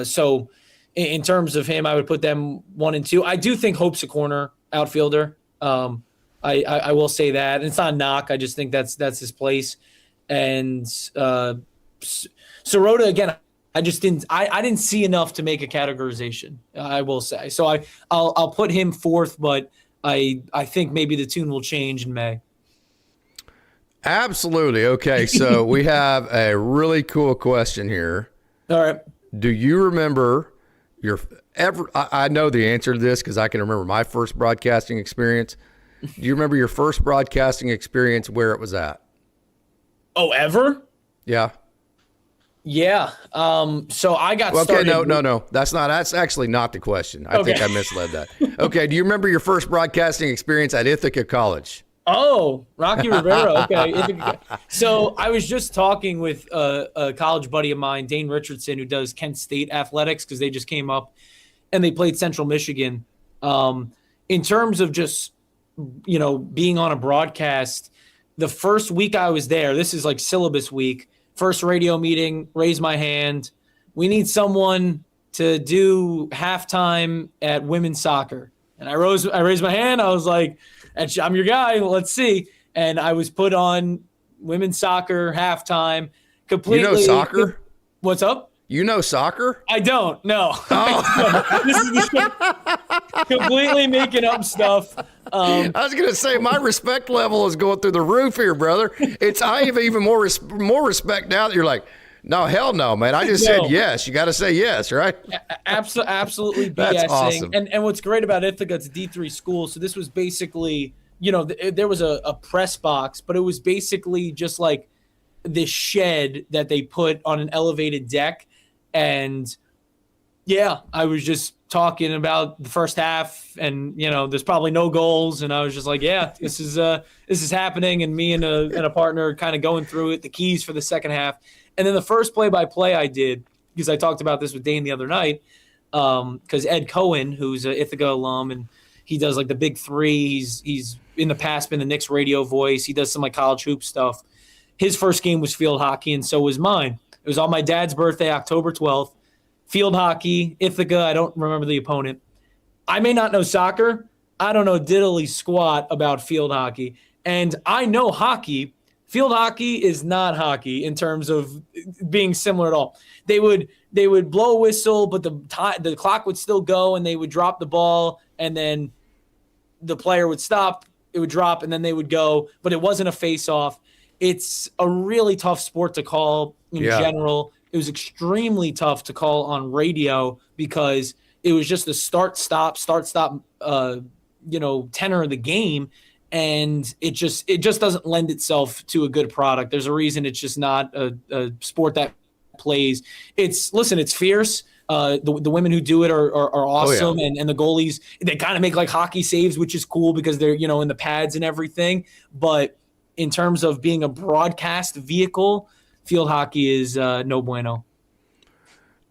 So in terms of him, I would put them 1 and 2. I do think Hope's a corner outfielder. I will say that. And it's not a knock. I just think that's his place. And Sirota, again, I didn't see enough to make a categorization, I will say. So I'll put him 4th, but I think maybe the tune will change in May. Absolutely. Okay, so we have a really cool question here. All right. Do you remember I know the answer to this because I can remember my first broadcasting experience. Do you remember your first broadcasting experience, where it was at? Oh, ever? Yeah. Yeah. So I got started. Okay, no. That's actually not the question. I think I misled that. Okay, do you remember your first broadcasting experience at Ithaca College? Oh, Rocky Rivera. Okay. So I was just talking with a college buddy of mine, Dane Richardson, who does Kent State athletics, because they just came up and they played Central Michigan. In terms of just, being on a broadcast, the first week I was there, this is like syllabus week, first radio meeting, raise my hand. We need someone to do halftime at women's soccer. And I raised my hand. I was like, I'm your guy. Let's see. And I was put on women's soccer halftime. Completely. You know soccer? What's up? You know soccer? I don't. No. Oh. This is completely making up stuff. I was going to say, my respect level is going through the roof here, brother. I have even more respect now that you're like, no, hell no, man. I just said yes. You got to say yes, right? Absolutely BSing. That's awesome. And what's great about Ithaca, it's a D3 school. So this was basically, there was a press box, but it was basically just like this shed that they put on an elevated deck. And yeah, I was just talking about the first half, and there's probably no goals, and I was just like, yeah, this is happening, and me and a partner kind of going through it, the keys for the second half. And then the first play-by-play I did, because I talked about this with Dane the other night, because Ed Cohen, who's an Ithaca alum, and he does like the big three. He's in the past been the Knicks radio voice. He does some like college hoop stuff. His first game was field hockey, and so was mine. It was on my dad's birthday, October 12th. Field hockey, Ithaca. I don't remember the opponent. I may not know soccer. I don't know diddly squat about field hockey. And I know hockey. Field hockey is not hockey in terms of being similar at all. They would blow a whistle, but the clock would still go, and they would drop the ball, and then the player would stop. It would drop, and then they would go. But it wasn't a face-off. It's a really tough sport to call in general. It was extremely tough to call on radio because it was just the start-stop, tenor of the game. And it just doesn't lend itself to a good product. There's a reason it's just not a sport that plays. It's fierce. The women who do it are awesome. And the goalies, they kind of make like hockey saves, which is cool because they're, in the pads and everything. But in terms of being a broadcast vehicle, field hockey is no bueno.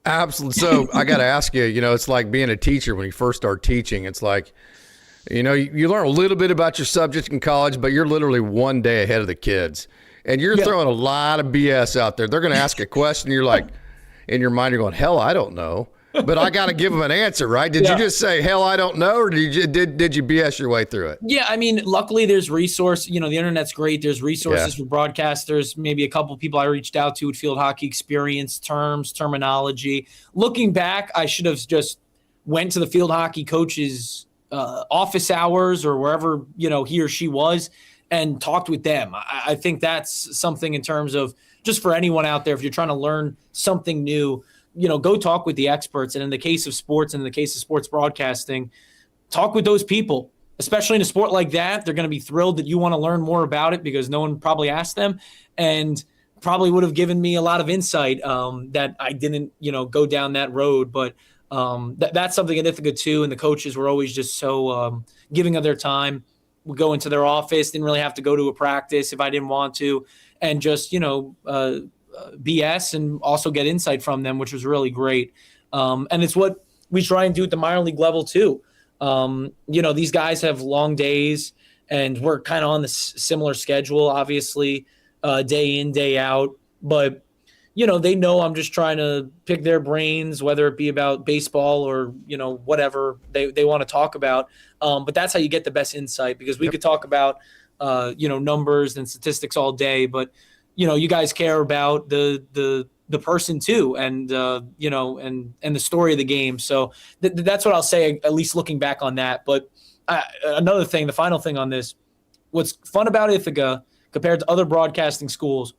Absolutely. So I got to ask you, it's like being a teacher when you first start teaching. It's like, you learn a little bit about your subject in college, but you're literally one day ahead of the kids. And you're throwing a lot of BS out there. They're going to ask a question. You're like, in your mind, you're going, hell, I don't know. But I got to give them an answer, right? Did you just say, hell, I don't know, or did you BS your way through it? Yeah, I mean, luckily there's resource. The internet's great. There's resources for broadcasters. Maybe a couple of people I reached out to with field hockey experience, terminology. Looking back, I should have just went to the field hockey coach's office hours or wherever, he or she was, and talked with them. I think that's something in terms of just for anyone out there, if you're trying to learn something new, go talk with the experts. And in the case of sports and in the case of sports broadcasting, talk with those people, especially in a sport like that. They're going to be thrilled that you want to learn more about it because no one probably asked them, and probably would have given me a lot of insight that I didn't, go down that road. But That's something in Ithaca too. And the coaches were always just so giving of their time. Would go into their office, didn't really have to go to a practice if I didn't want to, and just, BS and also get insight from them, which was really great. And it's what we try and do at the minor league level too. These guys have long days and we're kind of on the similar schedule, obviously, day in, day out. But, they know I'm just trying to pick their brains, whether it be about baseball or, whatever they want to talk about. But that's how you get the best insight, because we could talk about, numbers and statistics all day, but, you guys care about the person too, and, and the story of the game. So that's what I'll say, at least looking back on that. But another thing, the final thing on this, what's fun about Ithaca compared to other broadcasting schools,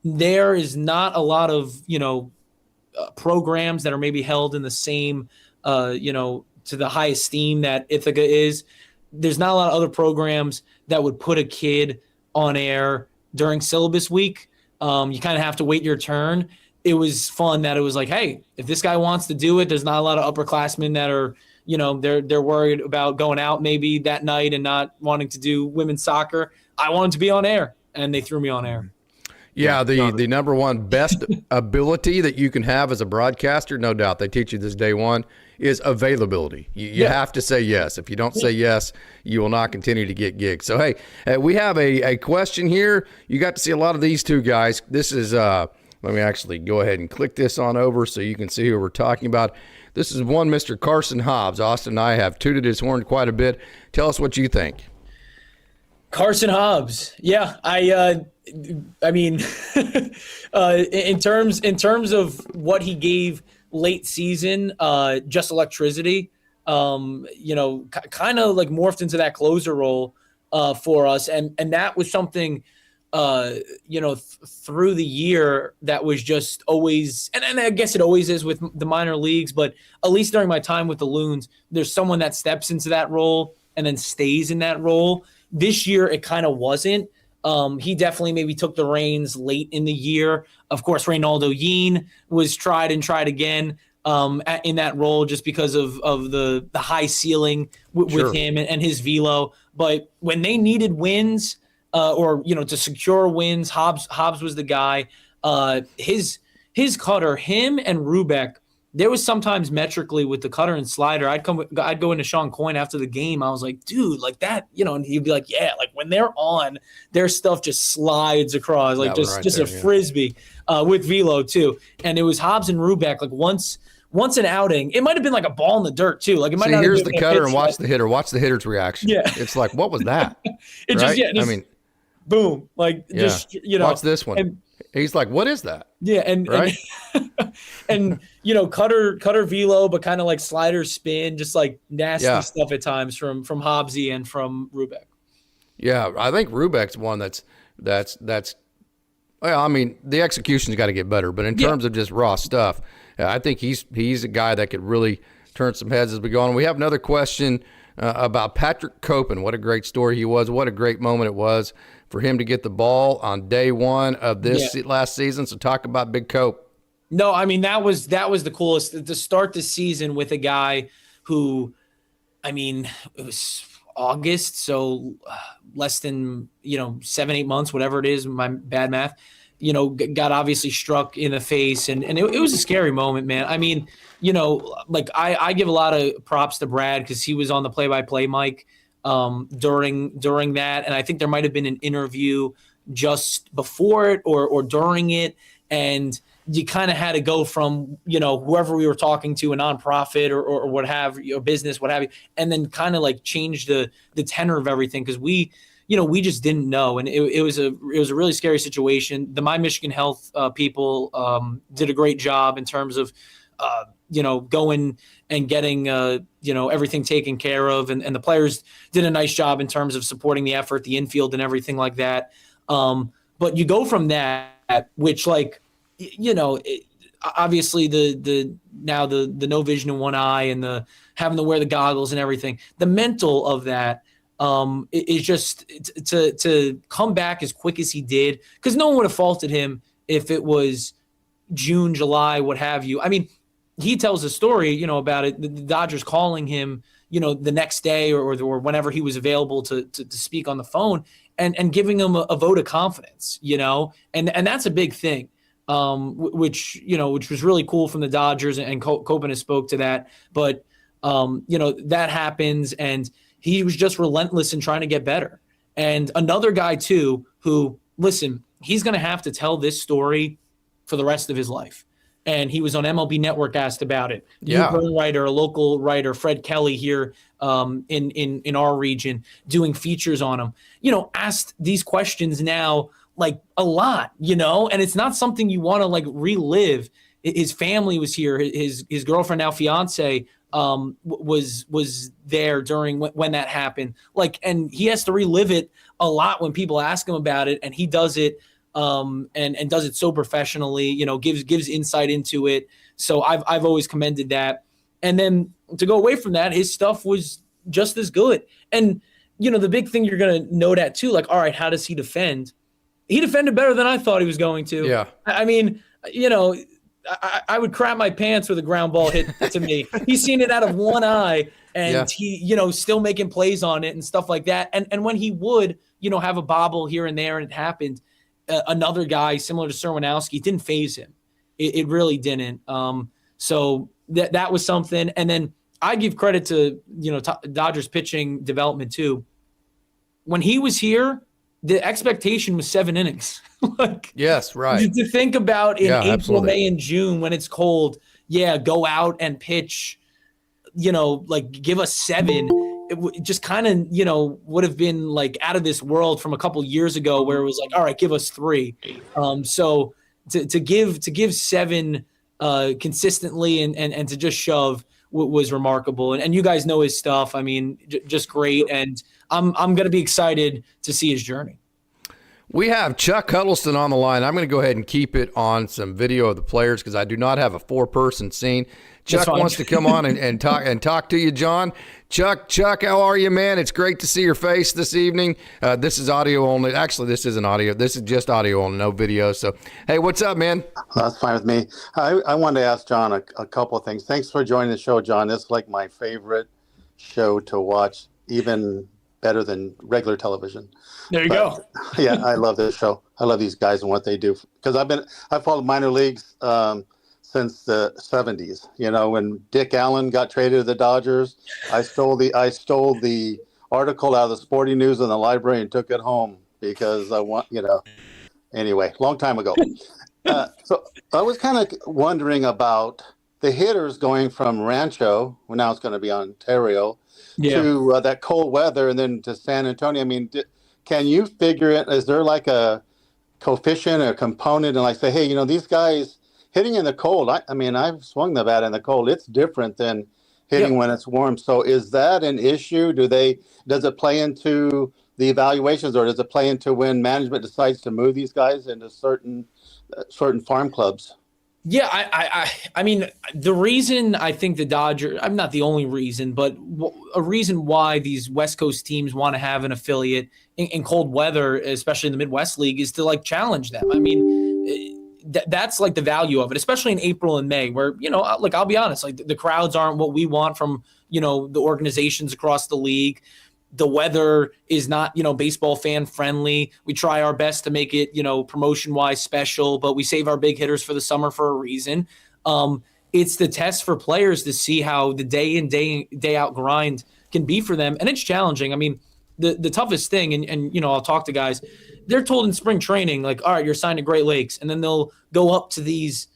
there is not a lot of, programs that are maybe held in the same, to the high esteem that Ithaca is. There's not a lot of other programs that would put a kid on air during syllabus week. You kind of have to wait your turn. It was fun that it was like, hey, if this guy wants to do it, there's not a lot of upperclassmen that are, they're worried about going out maybe that night and not wanting to do women's soccer. I wanted to be on air, and they threw me on air. Yeah, the number one best ability that you can have as a broadcaster, no doubt, they teach you this day one, is availability. You have to say yes. If you don't say yes, you will not continue to get gigs. So, hey, we have a question here. You got to see a lot of these two guys. This is, let me actually go ahead and click this on over so you can see who we're talking about. This is one Mr. Carson Hobbs. Austin and I have tooted his horn quite a bit. Tell us what you think. Carson Hobbs. Yeah, I mean, in terms of what he gave late season, just electricity, kind of like morphed into that closer role for us, and that was something, through the year that was just always, and I guess it always is with the minor leagues, but at least during my time with the Loons, there's someone that steps into that role and then stays in that role. This year, it kind of wasn't. He definitely maybe took the reins late in the year. Of course, Reynaldo Yeen was tried and tried again in that role just because of the high ceiling with him and his velo. But when they needed wins to secure wins, Hobbs was the guy. His cutter, him and Rubeck, there was sometimes metrically with the cutter and slider, I'd go into Sean Coyne after the game. I was like, dude, like that, and he'd be like, yeah, like when they're on, their stuff just slides across, like just a frisbee with velo too. And it was Hobbs and Rubeck, like once an outing, it might have been like a ball in the dirt too. Like it might not here's have been the cutter and watch the hitter. Watch the hitter's reaction. Yeah, it's like, what was that? Boom, like watch this one. And he's like, what is that? Yeah, and and cutter velo, but kind of like slider spin, just like nasty stuff at times from Hobbsy and from Rubeck. Yeah, I think Rubeck's one that's well, I mean, the execution's got to get better, but in terms of just raw stuff, I think he's a guy that could really turn some heads as we go on. We have another question about Patrick Copen. What a great story he was. What a great moment it was for him to get the ball on day one of this last season. So talk about Big Cope. No, I mean, that was the coolest to start the season with a guy who, I mean, it was August, so less than 7-8 months, whatever it is, my bad math, got obviously struck in the face, and it was a scary moment, man. I mean, like I give a lot of props to Brad because he was on the play-by-play mic during that, and I think there might have been an interview just before it or during it, and you kind of had to go from whoever we were talking to, a nonprofit or what have you, business, what have you, and then kind of like change the tenor of everything because we just didn't know, and it was a really scary situation. The My Michigan Health people did a great job in terms of going and getting everything taken care of, and the players did a nice job in terms of supporting the effort, the infield, and everything like that. But you go from that, which obviously the no vision in one eye and the having to wear the goggles and everything, the mental of that is just to come back as quick as he did, because no one would have faulted him if it was June, July, what have you. I mean, he tells a story, about it, the Dodgers calling him, the next day or whenever he was available to speak on the phone and giving him a vote of confidence, and that's a big thing, which was really cool from the Dodgers, and Copen has spoke to that. But, that happens, and he was just relentless in trying to get better. And another guy, too, who, listen, he's going to have to tell this story for the rest of his life. And he was on MLB Network asked about it. Yeah. A local writer, Fred Kelly here in our region, doing features on him, asked these questions now like a lot, and it's not something you want to like relive. His family was here. His girlfriend, now fiance, was there during when that happened. And he has to relive it a lot when people ask him about it, and he does it. And does it so professionally, gives insight into it. So I've always commended that. And then to go away from that, his stuff was just as good. And, the big thing you're going to note at too, all right, how does he defend? He defended better than I thought he was going to. Yeah. I mean, I would crap my pants with a ground ball hit to me. He's seen it out of one eye, and he, still making plays on it and stuff like that. And when he would, have a bobble here and there and it happened, another guy similar to Serwanowski didn't phase him. It really didn't. So that was something. And then I give credit to, Dodgers pitching development too. When he was here, the expectation was 7 innings. Yes, right. To think about in April, absolutely. May, and June when it's cold, go out and pitch, give us 7. It just kind of, would have been out of this world from a couple years ago where it was all right, give us 3. So to give 7 consistently and to just shove was remarkable. And you guys know his stuff. I mean, just great. And I'm going to be excited to see his journey. We have Chuck Huddleston on the line. I'm going to go ahead and keep it on some video of the players because I do not have a 4-person scene. Chuck wants to come on and talk to you, John. Chuck, how are you, man? It's great to see your face this evening. This is audio only. Actually, this isn't audio. This is just audio only, no video. So, hey, what's up, man? That's fine with me. I wanted to ask John a couple of things. Thanks for joining the show, John. This is my favorite show to watch, even better than regular television. There you go. Yeah, I love this show. I love these guys and what they do because I followed minor leagues since the 70s. When Dick Allen got traded to the Dodgers, I stole the article out of the Sporting News in the library and took it home because I want, anyway, long time ago. So I was kind of wondering about the hitters going from Rancho, well, now it's going to be Ontario, to that cold weather and then to San Antonio. I mean, can you figure it? Is there a coefficient or component and say, hey, these guys hitting in the cold, I mean, I've swung the bat in the cold. It's different than hitting when it's warm. So is that an issue? Does it play into the evaluations or does it play into when management decides to move these guys into certain farm clubs? Yeah, I mean, the reason I think the Dodgers, I'm not the only reason, but a reason why these West Coast teams want to have an affiliate in cold weather, especially in the Midwest League, is to challenge them. I mean, that's the value of it, especially in April and May, where, I'll be honest, the crowds aren't what we want from, the organizations across the league. The weather is not, baseball fan friendly. We try our best to make it, promotion wise special, but we save our big hitters for the summer for a reason. It's the test for players to see how the day in, day out grind can be for them. And it's challenging. I mean, the toughest thing, and I'll talk to guys, they're told in spring training, all right, you're signed to Great Lakes. And then they'll go up to these,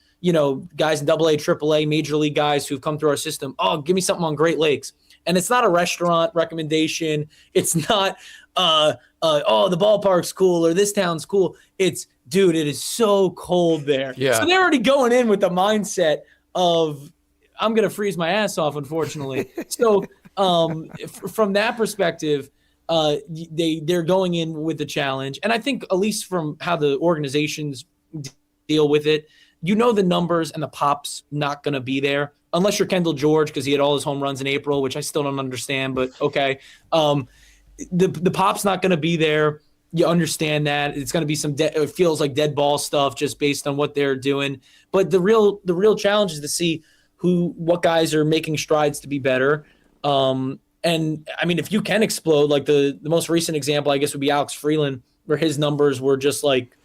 guys in AA, AAA, major league guys who've come through our system. Oh, give me something on Great Lakes. And it's not a restaurant recommendation. It's not, the ballpark's cool or this town's cool. It's, dude, it is so cold there. Yeah. So they're already going in with the mindset of, I'm going to freeze my ass off, unfortunately. So from that perspective, they're going in with the challenge. And I think at least from how the organizations deal with it, the numbers and the pop's not going to be there. Unless you're Kendall George, because he had all his home runs in April, which I still don't understand, but okay. The pop's not going to be there. You understand that. It's going to be it feels like dead ball stuff just based on what they're doing. But the real challenge is to see what guys are making strides to be better. And I mean, if you can explode, like the most recent example, I guess, would be Alex Freeland, where his numbers were just like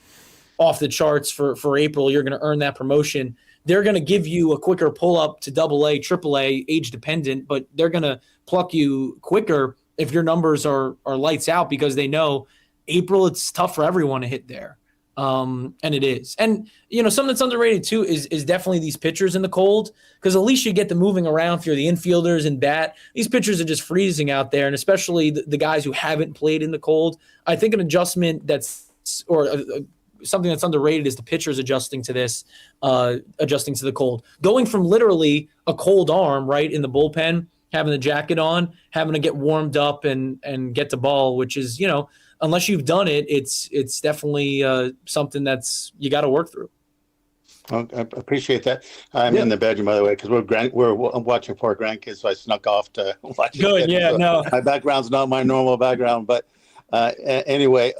off the charts for April. You're going to earn that promotion. They're going to give you a quicker pull up to AA, AAA, age dependent, but they're going to pluck you quicker if your numbers are lights out, because they know April, it's tough for everyone to hit there. And it is. And, something that's underrated too is definitely these pitchers in the cold, because at least you get the moving around for the infielders and bat. These pitchers are just freezing out there, and especially the guys who haven't played in the cold. I think an adjustment something that's underrated is the pitchers adjusting to this, adjusting to the cold. Going from literally a cold arm, right, in the bullpen, having the jacket on, having to get warmed up and get the ball, which is, unless you've done it, it's definitely something that's you got to work through. Well, I appreciate that. I'm in the bedroom, by the way, because we're watching for grandkids, so I snuck off to watch. Good, yeah, so no. My background's not my normal background, but anyway,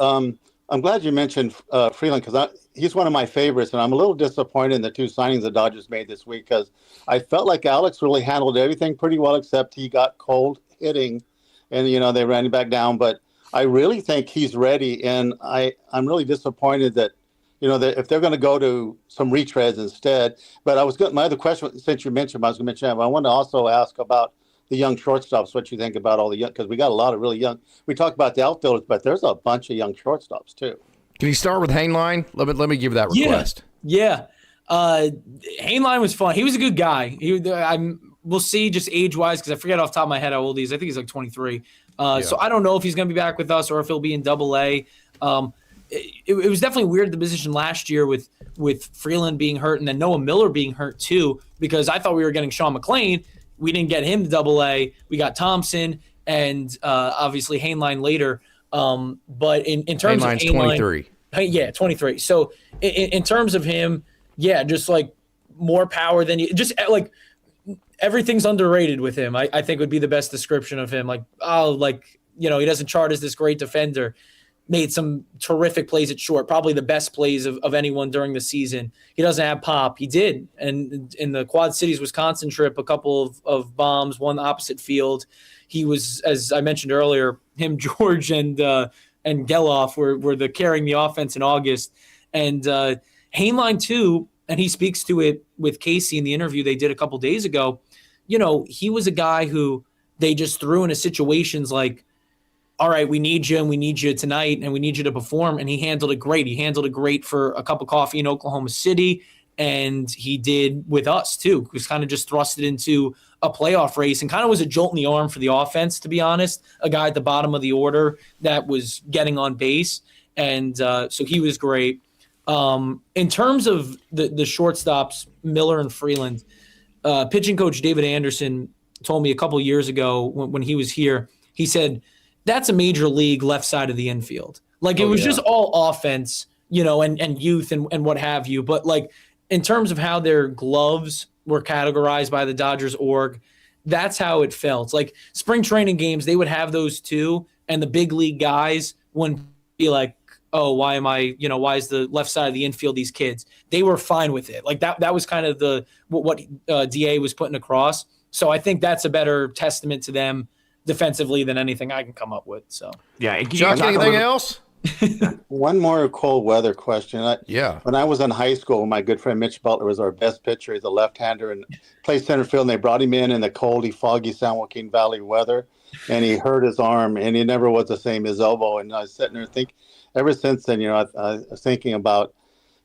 I'm glad you mentioned Freeland, because he's one of my favorites, and I'm a little disappointed in the two signings the Dodgers made this week, because I felt like Alex really handled everything pretty well, except he got cold hitting, and they ran him back down. But I really think he's ready, and I'm really disappointed that that if they're going to go to some retreads instead. But my other question, since you mentioned, I was going to mention, I want to also ask about the young shortstops, what you think about all the young, because we got a lot of really young. We talk about the outfielders, but there's a bunch of young shortstops too. Can you start with Hainline? Let me give that request. Yeah. Hainline was fun. He was a good guy. We'll see just age-wise, because I forget off the top of my head how old he is. I think he's like 23. So I don't know if he's going to be back with us or if he'll be in AA. It was definitely weird, the position last year with Freeland being hurt and then Noah Miller being hurt too, because I thought we were getting Sean McClain. We didn't get him to AA. We got Thompson and obviously Hainline later. But in terms of Hainline, 23. Yeah, 23. So in terms of him, just like more power than just like everything's underrated with him. I think would be the best description of him. He doesn't chart as this great defender. Made some terrific plays at short, probably the best plays of anyone during the season. He doesn't have pop. He did. And in the Quad Cities, Wisconsin trip, a couple of bombs, one opposite field. He was, as I mentioned earlier, him, George, and Geloff were carrying the offense in August. And Hainline, too, and he speaks to it with Casey in the interview they did a couple days ago. He was a guy who they just threw into situations like, all right, we need you, and we need you tonight, and we need you to perform. And he handled it great. He handled it great for a cup of coffee in Oklahoma City, and he did with us too. He was kind of just thrusted into a playoff race and kind of was a jolt in the arm for the offense, to be honest. A guy at the bottom of the order that was getting on base, and so he was great. In terms of the shortstops, Miller and Freeland, pitching coach David Anderson told me a couple years ago when he was here, he said, that's a major league left side of the infield. Like it was just all offense, and youth and what have you. But like in terms of how their gloves were categorized by the Dodgers org, that's how it felt. Like spring training games, they would have those two, and the big league guys wouldn't be like, oh, why is the left side of the infield these kids? They were fine with it. Like that was kind of what DA was putting across. So I think that's a better testament to them defensively than anything I can come up with. So Chuck, anything else? One more cold weather question. When I was in high school, my good friend Mitch Butler was our best pitcher. He's a left-hander and played center field. And they brought him in the coldy, foggy San Joaquin Valley weather, and he hurt his arm, and he never was the same. His elbow, and I was sitting there thinking. Ever since then, I was thinking about,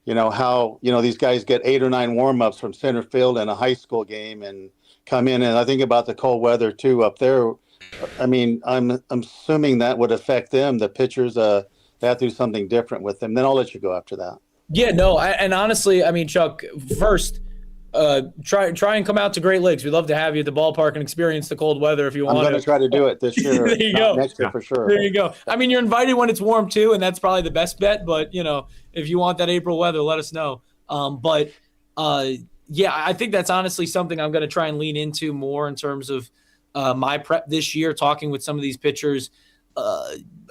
how these guys get 8 or 9 warm-ups from center field in a high school game and come in, and I think about the cold weather too up there. I mean, I'm assuming that would affect them. The pitchers, they have to do something different with them. Then I'll let you go after that. Yeah, no, and honestly, I mean, Chuck, first, try and come out to Great Lakes. We'd love to have you at the ballpark and experience the cold weather if you want. I'm going to try to do it this year. There you go. Next year for sure. There you go. I mean, you're invited when it's warm too, and that's probably the best bet. But if you want that April weather, let us know. I think that's honestly something I'm going to try and lean into more in terms of my prep this year, talking with some of these pitchers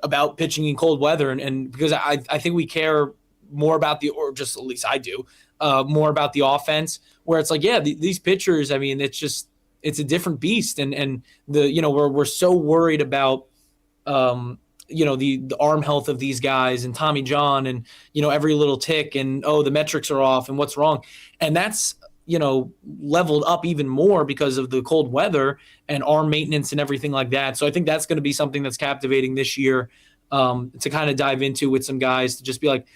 about pitching in cold weather, and because I think we care more about or just at least I do, more about the offense, where it's like, yeah, these pitchers, I mean, it's a different beast. And we're so worried about, the arm health of these guys and Tommy John and, every little tick and, the metrics are off and what's wrong. And that's, leveled up even more because of the cold weather and arm maintenance and everything like that. So I think that's going to be something that's captivating this year to kind of dive into with some guys, to just be like,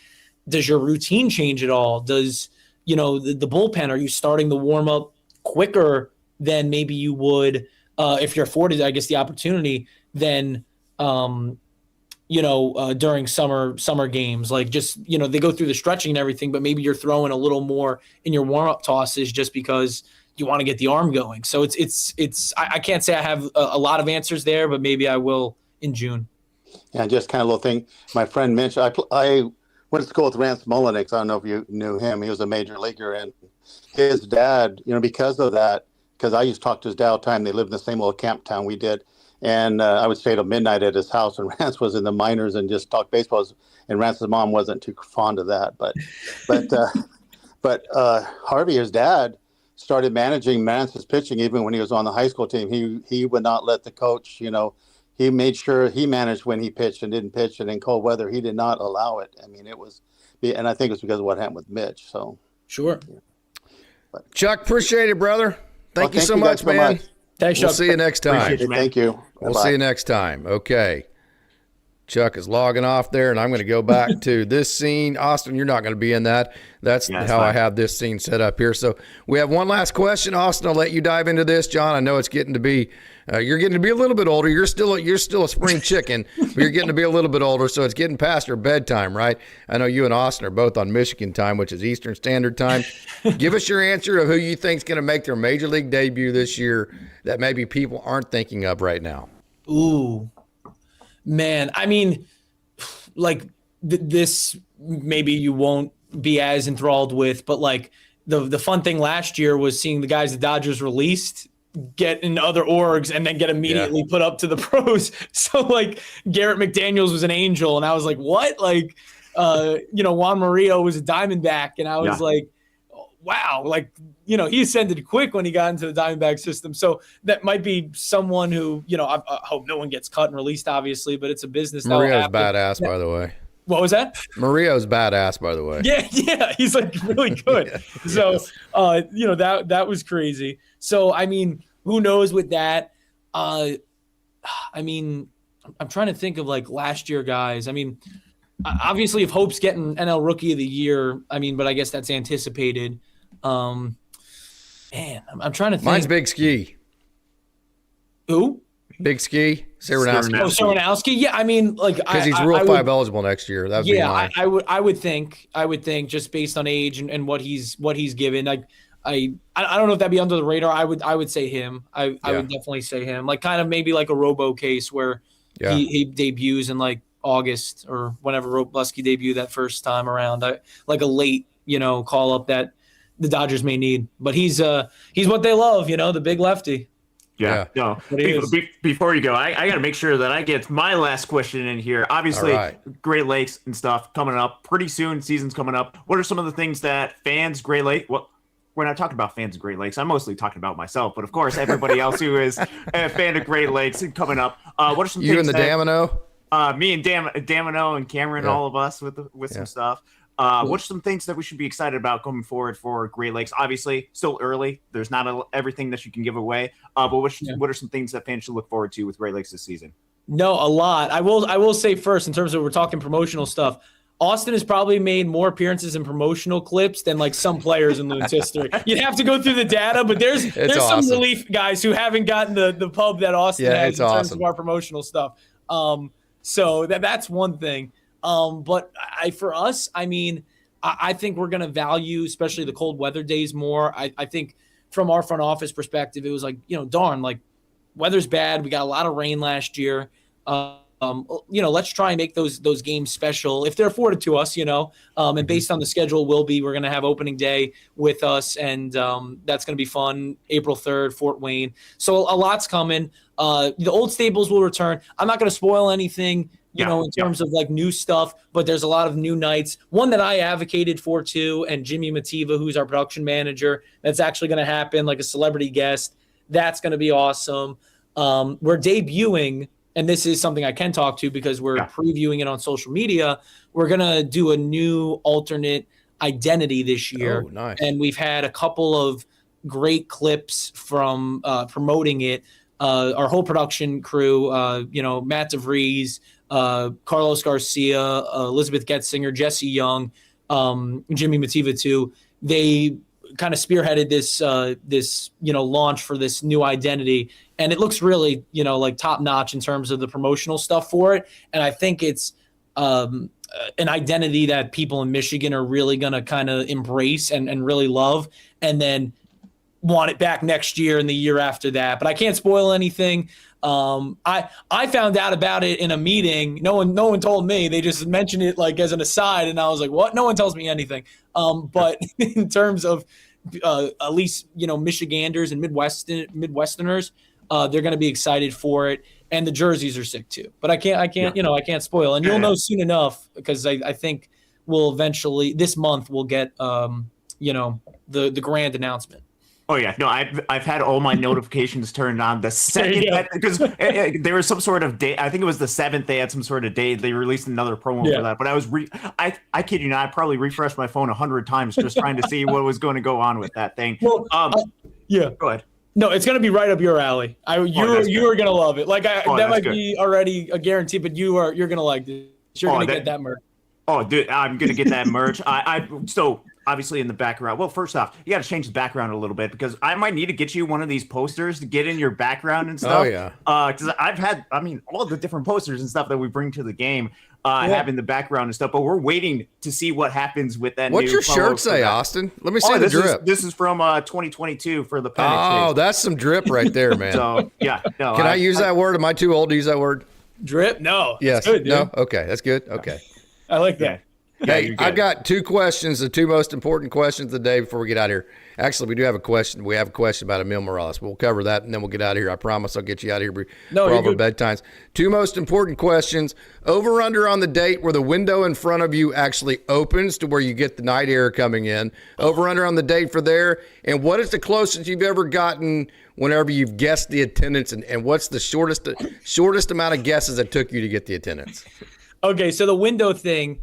does your routine change at all? Does, the bullpen, are you starting the warm up quicker than maybe you would if you're afforded, I guess, the opportunity than, during summer games, like just, they go through the stretching and everything, but maybe you're throwing a little more in your warm-up tosses just because you want to get the arm going. So I can't say I have a lot of answers there, but maybe I will in June. Yeah, just kind of a little thing. My friend mentioned, I went to school with Rance Mulliniks. I don't know if you knew him. He was a major leaguer, and his dad, because of that, because I used to talk to his dad all the time. They lived in the same little camp town we did. And I would stay till midnight at his house, and Rance was in the minors and just talk baseball. And Rance's mom wasn't too fond of that, but Harvey, his dad, started managing Rance's pitching even when he was on the high school team. He would not let the coach, he made sure he managed when he pitched and didn't pitch, and in cold weather he did not allow it. I mean, and I think it was because of what happened with Mitch. So sure, but, Chuck, appreciate it, brother. Thank you so much, man. Thanks, we'll Chuck. see you next time. Thank you. We'll see you next time. Okay. Chuck is logging off there, and I'm going to go back to this scene. Austin, you're not going to be in that. That's how I have this scene set up here. So we have one last question. Austin, I'll let you dive into this. John, I know it's getting to be you're getting to be a little bit older. You're still a spring chicken, but you're getting to be a little bit older, so it's getting past your bedtime, right? I know you and Austin are both on Michigan time, which is Eastern Standard Time. Give us your answer of who you think is going to make their major league debut this year that maybe people aren't thinking of right now. Ooh, man. I mean, like this, maybe you won't be as enthralled with, but like the fun thing last year was seeing the guys the Dodgers released get in other orgs and then get immediately put up to the pros. So like Garrett McDaniels was an Angel, and I was like, what? Like, Juan Murillo was a Diamondback, and I was like, wow, like, he ascended quick when he got into the Diamondback system. So that might be someone who, I hope no one gets cut and released, obviously, but it's a business. Murillo's badass, by the way. What was that? Murillo's badass, by the way. Yeah, he's like really good. So, that was crazy. So, I mean, who knows with that? I mean, I'm trying to think of like last year guys. I mean, obviously if Hope's getting NL Rookie of the Year, I mean, but I guess that's anticipated. Man, I'm trying to think. Mine's Big Ski. Who? Big Ski, Serenowski. Oh, Serenowski. Yeah, I mean, like because he's Rule 5 eligible next year. That would be mine. I would think just based on age and what he's given. Like I don't know if that'd be under the radar. I would say him. I would definitely say him. Like kind of maybe like a Robo case where he debuts in like August or whenever Robleski debuted that first time around. Like a late call up that the Dodgers may need. But he's what they love. The big lefty. Yeah. No. Before you go, I got to make sure that I get my last question in here. Obviously, Great Lakes and stuff coming up pretty soon. Season's coming up. What are some of the things that fans, Great Lake? Well, we're not talking about fans of Great Lakes. I'm mostly talking about myself, but of course, everybody else who is a fan of Great Lakes coming up. What are some you things and the Damino? Me and Damino and Cameron, all of us with some stuff. What are some things that we should be excited about going forward for Great Lakes? Obviously, still early. There's not everything that you can give away. But what are some things that fans should look forward to with Great Lakes this season? No, a lot. I will say first, in terms of we're talking promotional stuff, Austin has probably made more appearances in promotional clips than like some players in Loons history. You'd have to go through the data, but there's awesome. some relief guys who haven't gotten the pub that Austin has in terms of our promotional stuff. So that's one thing. But for us, I mean, I think we're going to value, especially the cold weather days more. I think from our front office perspective, it was like, darn, like weather's bad. We got a lot of rain last year. Let's try and make those games special if they're afforded to us, and based on the schedule we're going to have opening day with us. And that's going to be fun. April 3rd, Fort Wayne. So a lot's coming. The old stables will return. I'm not going to spoil anything in terms of like new stuff, but there's a lot of new nights. One that I advocated for too, and Jimmy Mativa, who's our production manager, that's actually going to happen, like a celebrity guest. That's going to be awesome. We're debuting, and this is something I can talk to because we're previewing it on social media. We're going to do a new alternate identity this year. Oh, nice. And we've had a couple of great clips from promoting it. Our whole production crew, Matt DeVries, Carlos Garcia, Elizabeth Getzinger, Jesse Young, Jimmy Mativa too. They kind of spearheaded this launch for this new identity, and it looks really like top notch in terms of the promotional stuff for it. And I think it's an identity that people in Michigan are really going to kind of embrace and really love, and then want it back next year and the year after that. But I can't spoil anything. I found out about it in a meeting. No one told me. They just mentioned it like as an aside, and I was like, what? No one tells me anything. But in terms of at least Michiganders and Midwesterners, they're going to be excited for it, and the jerseys are sick too. But I can't spoil, and you'll know soon enough, because I think we'll eventually this month we'll get the grand announcement. Oh yeah, no, I've had all my notifications turned on the second because there was some sort of day. I think it was the 7th. They had some sort of day. They released another promo for that. But I kid you not, I probably refreshed my phone 100 times just trying to see what was going to go on with that thing. Well, go ahead. No, it's going to be right up your alley. You are going to love it. Like that might be already a guarantee, but you're going to like this. You're going to get that merch. Oh, dude, I'm going to get that merch. So obviously in the background. Well, first off, you got to change the background a little bit because I might need to get you one of these posters to get in your background and stuff. Oh, yeah. Because I've had, all the different posters and stuff that we bring to the game have in the background and stuff, but we're waiting to see what happens with that. What's your shirt say, Austin? Let me see the drip. This is from 2022 for the Penix Oh, days. that's some drip right there, man. So, yeah. No, Can I use that word? Am I too old to use that word? Drip? No. Yes. Good, no? Okay. That's good. Okay. I like that. Hey, I've got 2 questions, the 2 most important questions of the day before we get out of here. Actually, we do have a question. We have a question about Emil Morales. We'll cover that, and then we'll get out of here. I promise I'll get you out of here for all our bedtimes. 2 most important questions. Over under on the date where the window in front of you actually opens to where you get the night air coming in. Over under on the date for there. And what is the closest you've ever gotten whenever you've guessed the attendance, and what's the shortest amount of guesses it took you to get the attendance? Okay, so the window thing,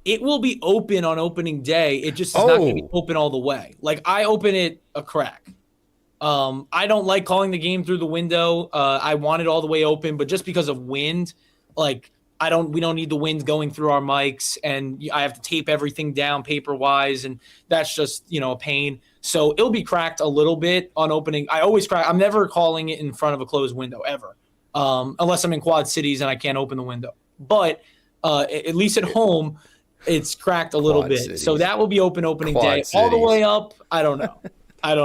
it will be open on opening day. It just is not going to be open all the way. Like, I open it a crack. I don't like calling the game through the window. I want it all the way open, but just because of wind, like we don't need the wind going through our mics, and I have to tape everything down paper wise, and that's just a pain. So it'll be cracked a little bit on opening. I always crack. I'm never calling it in front of a closed window ever, unless I'm in Quad Cities and I can't open the window. But at least at home, it's cracked a little bit. Cities. So that will be opening day. Cities. All the way up, I don't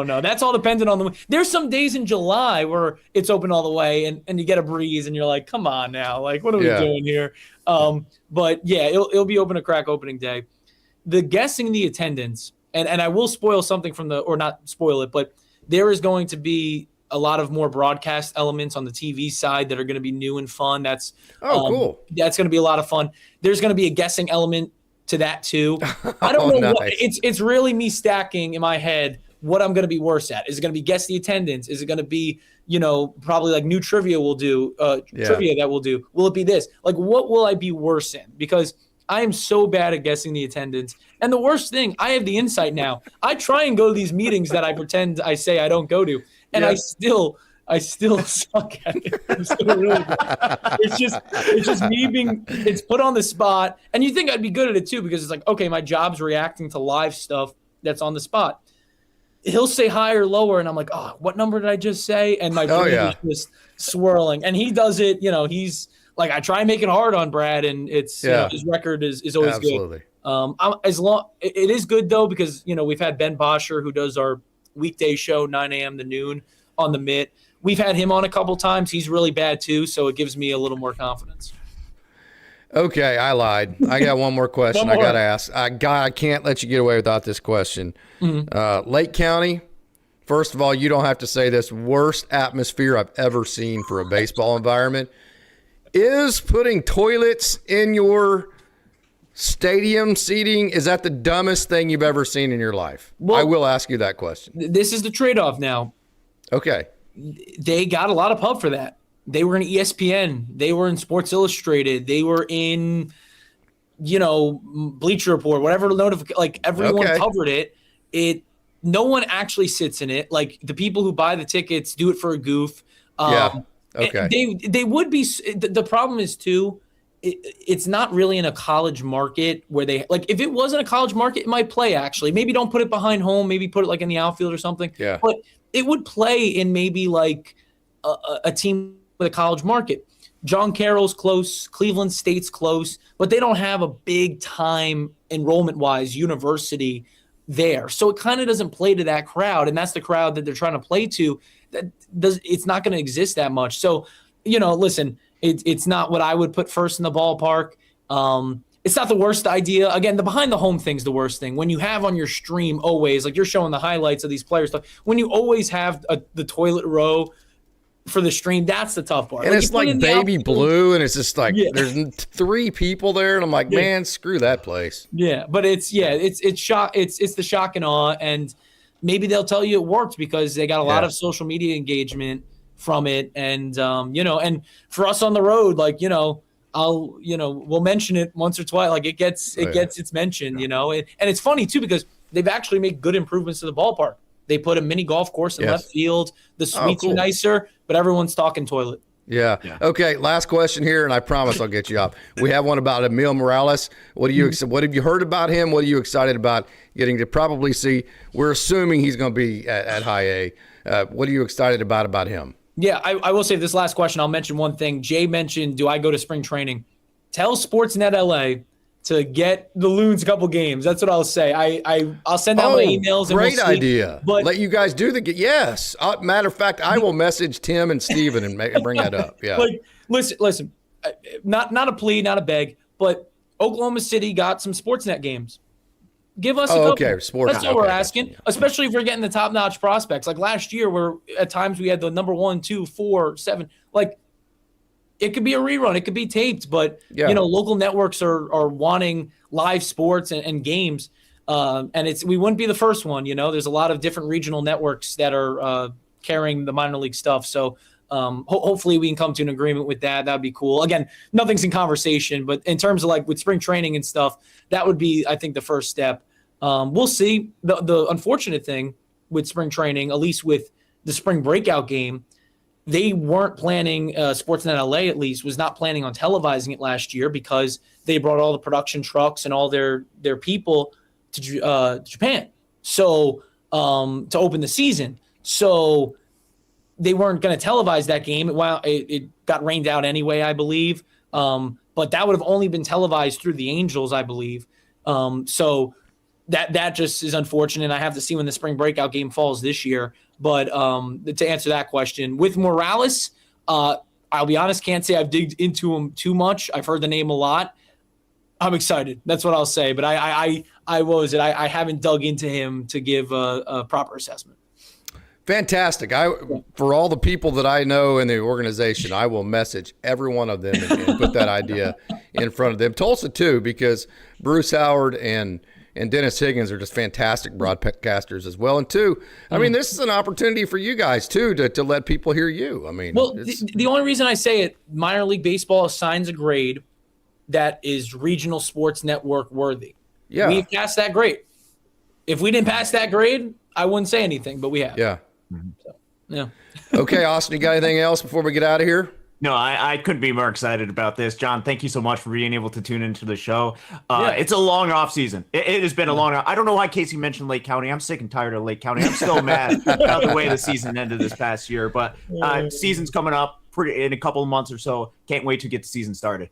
know. That's all dependent on there's some days in July where it's open all the way and you get a breeze and you're like, come on now. Like, what are we doing here? But yeah, it'll be open a crack opening day. The guessing the attendance, and I will spoil something or not spoil it, but there is going to be a lot of more broadcast elements on the TV side that are going to be new and fun. That's cool. That's going to be a lot of fun. There's going to be a guessing element to that too. I don't know. Nice. It's really me stacking in my head what I'm going to be worse at. Is it going to be guess the attendance? Is it going to be, probably like new trivia we'll do, trivia that we'll do? Will it be this? Like, what will I be worse in? Because I am so bad at guessing the attendance. And the worst thing, I have the insight now. I try and go to these meetings that I pretend I say I don't go to, and I still suck at it. I'm still really good. It's just me it's put on the spot. And you think I'd be good at it too, because it's like, okay, my job's reacting to live stuff that's on the spot. He'll say higher, lower, and I'm like, oh, what number did I just say? And my brain is just swirling. And he does it, he's like, I try and make it hard on Brad, and it's his record is always good. It is good though, because we've had Ben Bosher, who does our weekday show 9 a.m. to noon on the Mitt. We've had him on a couple times. He's really bad too, so it gives me a little more confidence. Okay, I lied. I got one more question I got to ask. I can't let you get away without this question. Mm-hmm. Lake County, first of all, you don't have to say this, worst atmosphere I've ever seen for a baseball environment. Is putting toilets in your stadium seating, is that the dumbest thing you've ever seen in your life? Well, I will ask you that question. This is the trade-off now. Okay. They got a lot of pub for that. They were in ESPN. They were in Sports Illustrated. They were in, Bleacher Report, whatever like everyone covered it. No one actually sits in it. Like the people who buy the tickets do it for a goof. Yeah. Okay. They would be. The problem is too, it's not really in a college market where they like. If it was in a college market, it might play actually. Maybe don't put it behind home. Maybe put it like in the outfield or something. Yeah. But it would play in maybe like a team with a college market. John Carroll's close, Cleveland State's close, but they don't have a big time enrollment-wise university there. So it kind of doesn't play to that crowd, and that's the crowd that they're trying to play to. It's not going to exist that much. So, listen, it's not what I would put first in the ballpark. It's not the worst idea. Again, the behind the home thing's the worst thing. When you have on your stream always, like you're showing the highlights of these players, when you always have the toilet row for the stream, that's the tough part. And it's like baby blue, and it's just like there's 3 people there, and I'm like, man, screw that place. Yeah, but it's shock. It's the shock and awe, and maybe they'll tell you it worked because they got a lot of social media engagement from it, and and for us on the road, like we'll mention it once or twice, like it gets its mention, and it's funny too because they've actually made good improvements to the ballpark. They put a mini golf course in left field. The suites are nicer, but everyone's talking toilet. Yeah. Okay. Last question here, and I promise I'll get you up. We have one about Emil Morales. What have you heard about him? What are you excited about getting to probably see? We're assuming he's going to be at high A. What are you excited about him? Yeah, I will say this last question. I'll mention one thing. Jay mentioned, do I go to spring training? Tell Sportsnet LA to get the Loons a couple games. That's what I'll say. I'll send out my emails. And Great idea. But let you guys do yes. Matter of fact, I will message Tim and Steven and bring that up. Yeah. Like, listen. Not a plea, not a beg, but Oklahoma City got some Sportsnet games. Give us a couple. Okay. That's all we're asking, especially if we're getting the top-notch prospects. Like last year, where at times we had the number 1, 2, 4, 7. Like, it could be a rerun. It could be taped, but local networks are wanting live sports and games, and we wouldn't be the first one. There's a lot of different regional networks that are carrying the minor league stuff. So hopefully we can come to an agreement with that. That'd be cool. Again, nothing's in conversation, but in terms of like with spring training and stuff, that would be, I think, the first step. We'll see. The unfortunate thing with spring training, at least with the spring breakout game, they weren't planning, Sportsnet LA at least, was not planning on televising it last year because they brought all the production trucks and all their people to Japan. So to open the season. So they weren't going to televise that game. It got rained out anyway, I believe. But that would have only been televised through the Angels, I believe. So that just is unfortunate. I have to see when the spring breakout game falls this year. But to answer that question, with Morales, I'll be honest, can't say I've digged into him too much. I've heard the name a lot. I'm excited. That's what I'll say. But I haven't dug into him to give a proper assessment. Fantastic. For all the people that I know in the organization, I will message every one of them and put that idea in front of them. Tulsa too, because Bruce Howard and Dennis Higgins are just fantastic broadcasters as well. And two, I mean, this is an opportunity for you guys too to let people hear you. I mean, well, the only reason I say it, minor league baseball assigns a grade that is regional sports network worthy. Yeah, we've passed that grade. If we didn't pass that grade, I wouldn't say anything, but we have. Yeah. So, yeah. Okay, Austin, you got anything else before we get out of here? No, I couldn't be more excited about this. John, thank you so much for being able to tune into the show. It's a long off season. It has been a long. I don't know why Casey mentioned Lake County. I'm sick and tired of Lake County. I'm still mad about the way the season ended this past year. But season's coming up in a couple of months or so. Can't wait to get the season started.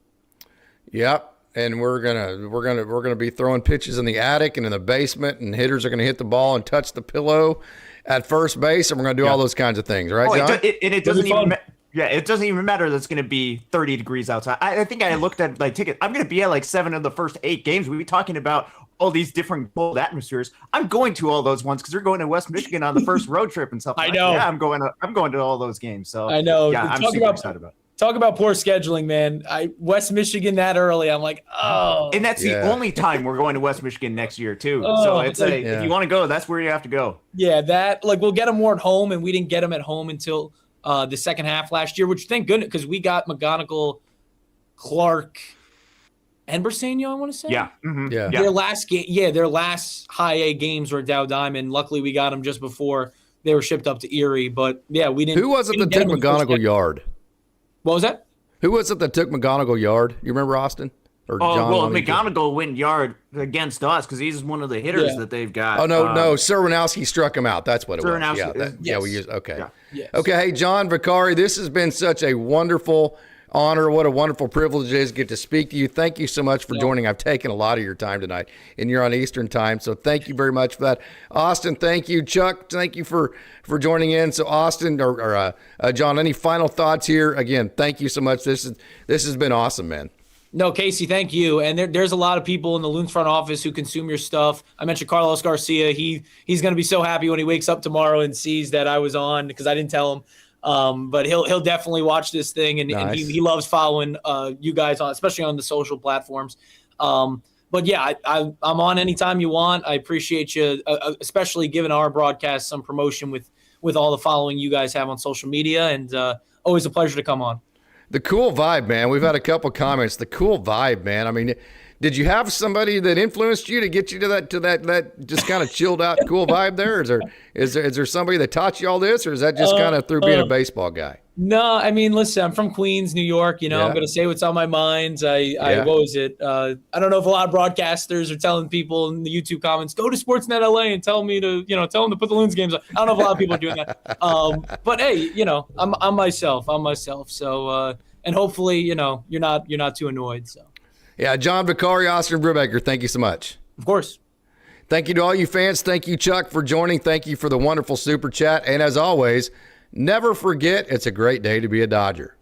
Yep. And we're gonna be throwing pitches in the attic and in the basement, and hitters are gonna hit the ball and touch the pillow at first base, and we're gonna do all those kinds of things, right, John? It doesn't even. Yeah, it doesn't even matter that it's going to be 30 degrees outside. I think I looked at like tickets. I'm going to be at like 7 of the first 8 games. We'll be talking about all these different cold atmospheres. I'm going to all those ones because they're going to West Michigan on the first road trip and stuff. I know. Yeah, I'm going to all those games. So I know. Yeah, I'm super excited about it. Talk about poor scheduling, man. West Michigan that early. I'm like, oh. And that's the only time we're going to West Michigan next year, too. So it's if you want to go, that's where you have to go. Yeah, we'll get them more at home, and we didn't get them at home until the second half last year, which thank goodness, because we got McGonigal, Clark, and Briseno, I want to say. Yeah. Mm-hmm. Yeah. Their last game, their last high A games were Dow Diamond. Luckily, we got them just before they were shipped up to Erie. But yeah, we didn't. Who was it that took McGonigal yard? What was that? Who was it that took McGonigal yard? You remember, Austin? Or John, McGonigal went yard against us because he's one of the hitters that they've got. Oh, no, Serwanowski struck him out. That's what it was. We used, okay. Yeah. Yes. Okay, hey, John Vicari, this has been such a wonderful honor. What a wonderful privilege it is to get to speak to you. Thank you so much for joining. I've taken a lot of your time tonight, and you're on Eastern time, so thank you very much for that. Austin, thank you. Chuck, thank you for joining in. So Austin or John, any final thoughts here? Again, thank you so much. This has been awesome, man. No, Casey, thank you. And there's a lot of people in the Loons front office who consume your stuff. I mentioned Carlos Garcia. He's going to be so happy when he wakes up tomorrow and sees that I was on because I didn't tell him. But he'll definitely watch this thing, and, nice. and he loves following you guys on, especially on the social platforms. But yeah, I'm on anytime you want. I appreciate you, especially giving our broadcast some promotion with all the following you guys have on social media, and always a pleasure to come on. The cool vibe, man. We've had a couple comments. The cool vibe, man. I mean, did you have somebody that influenced you to get you to that just kind of chilled out cool vibe there? Is there somebody that taught you all this, or is that just kind of through being a baseball guy? No, I mean, listen, I'm from Queens, New York. I'm going to say what's on my mind. What was it? I don't know if a lot of broadcasters are telling people in the YouTube comments, go to Sportsnet LA and tell them to put the Loons games on. I don't know if a lot of people are doing that. But hey, I'm myself. So, and hopefully, you're not too annoyed. So. Yeah, John Vicari, Austin Brubaker, thank you so much. Of course. Thank you to all you fans. Thank you, Chuck, for joining. Thank you for the wonderful super chat. And as always, never forget, it's a great day to be a Dodger.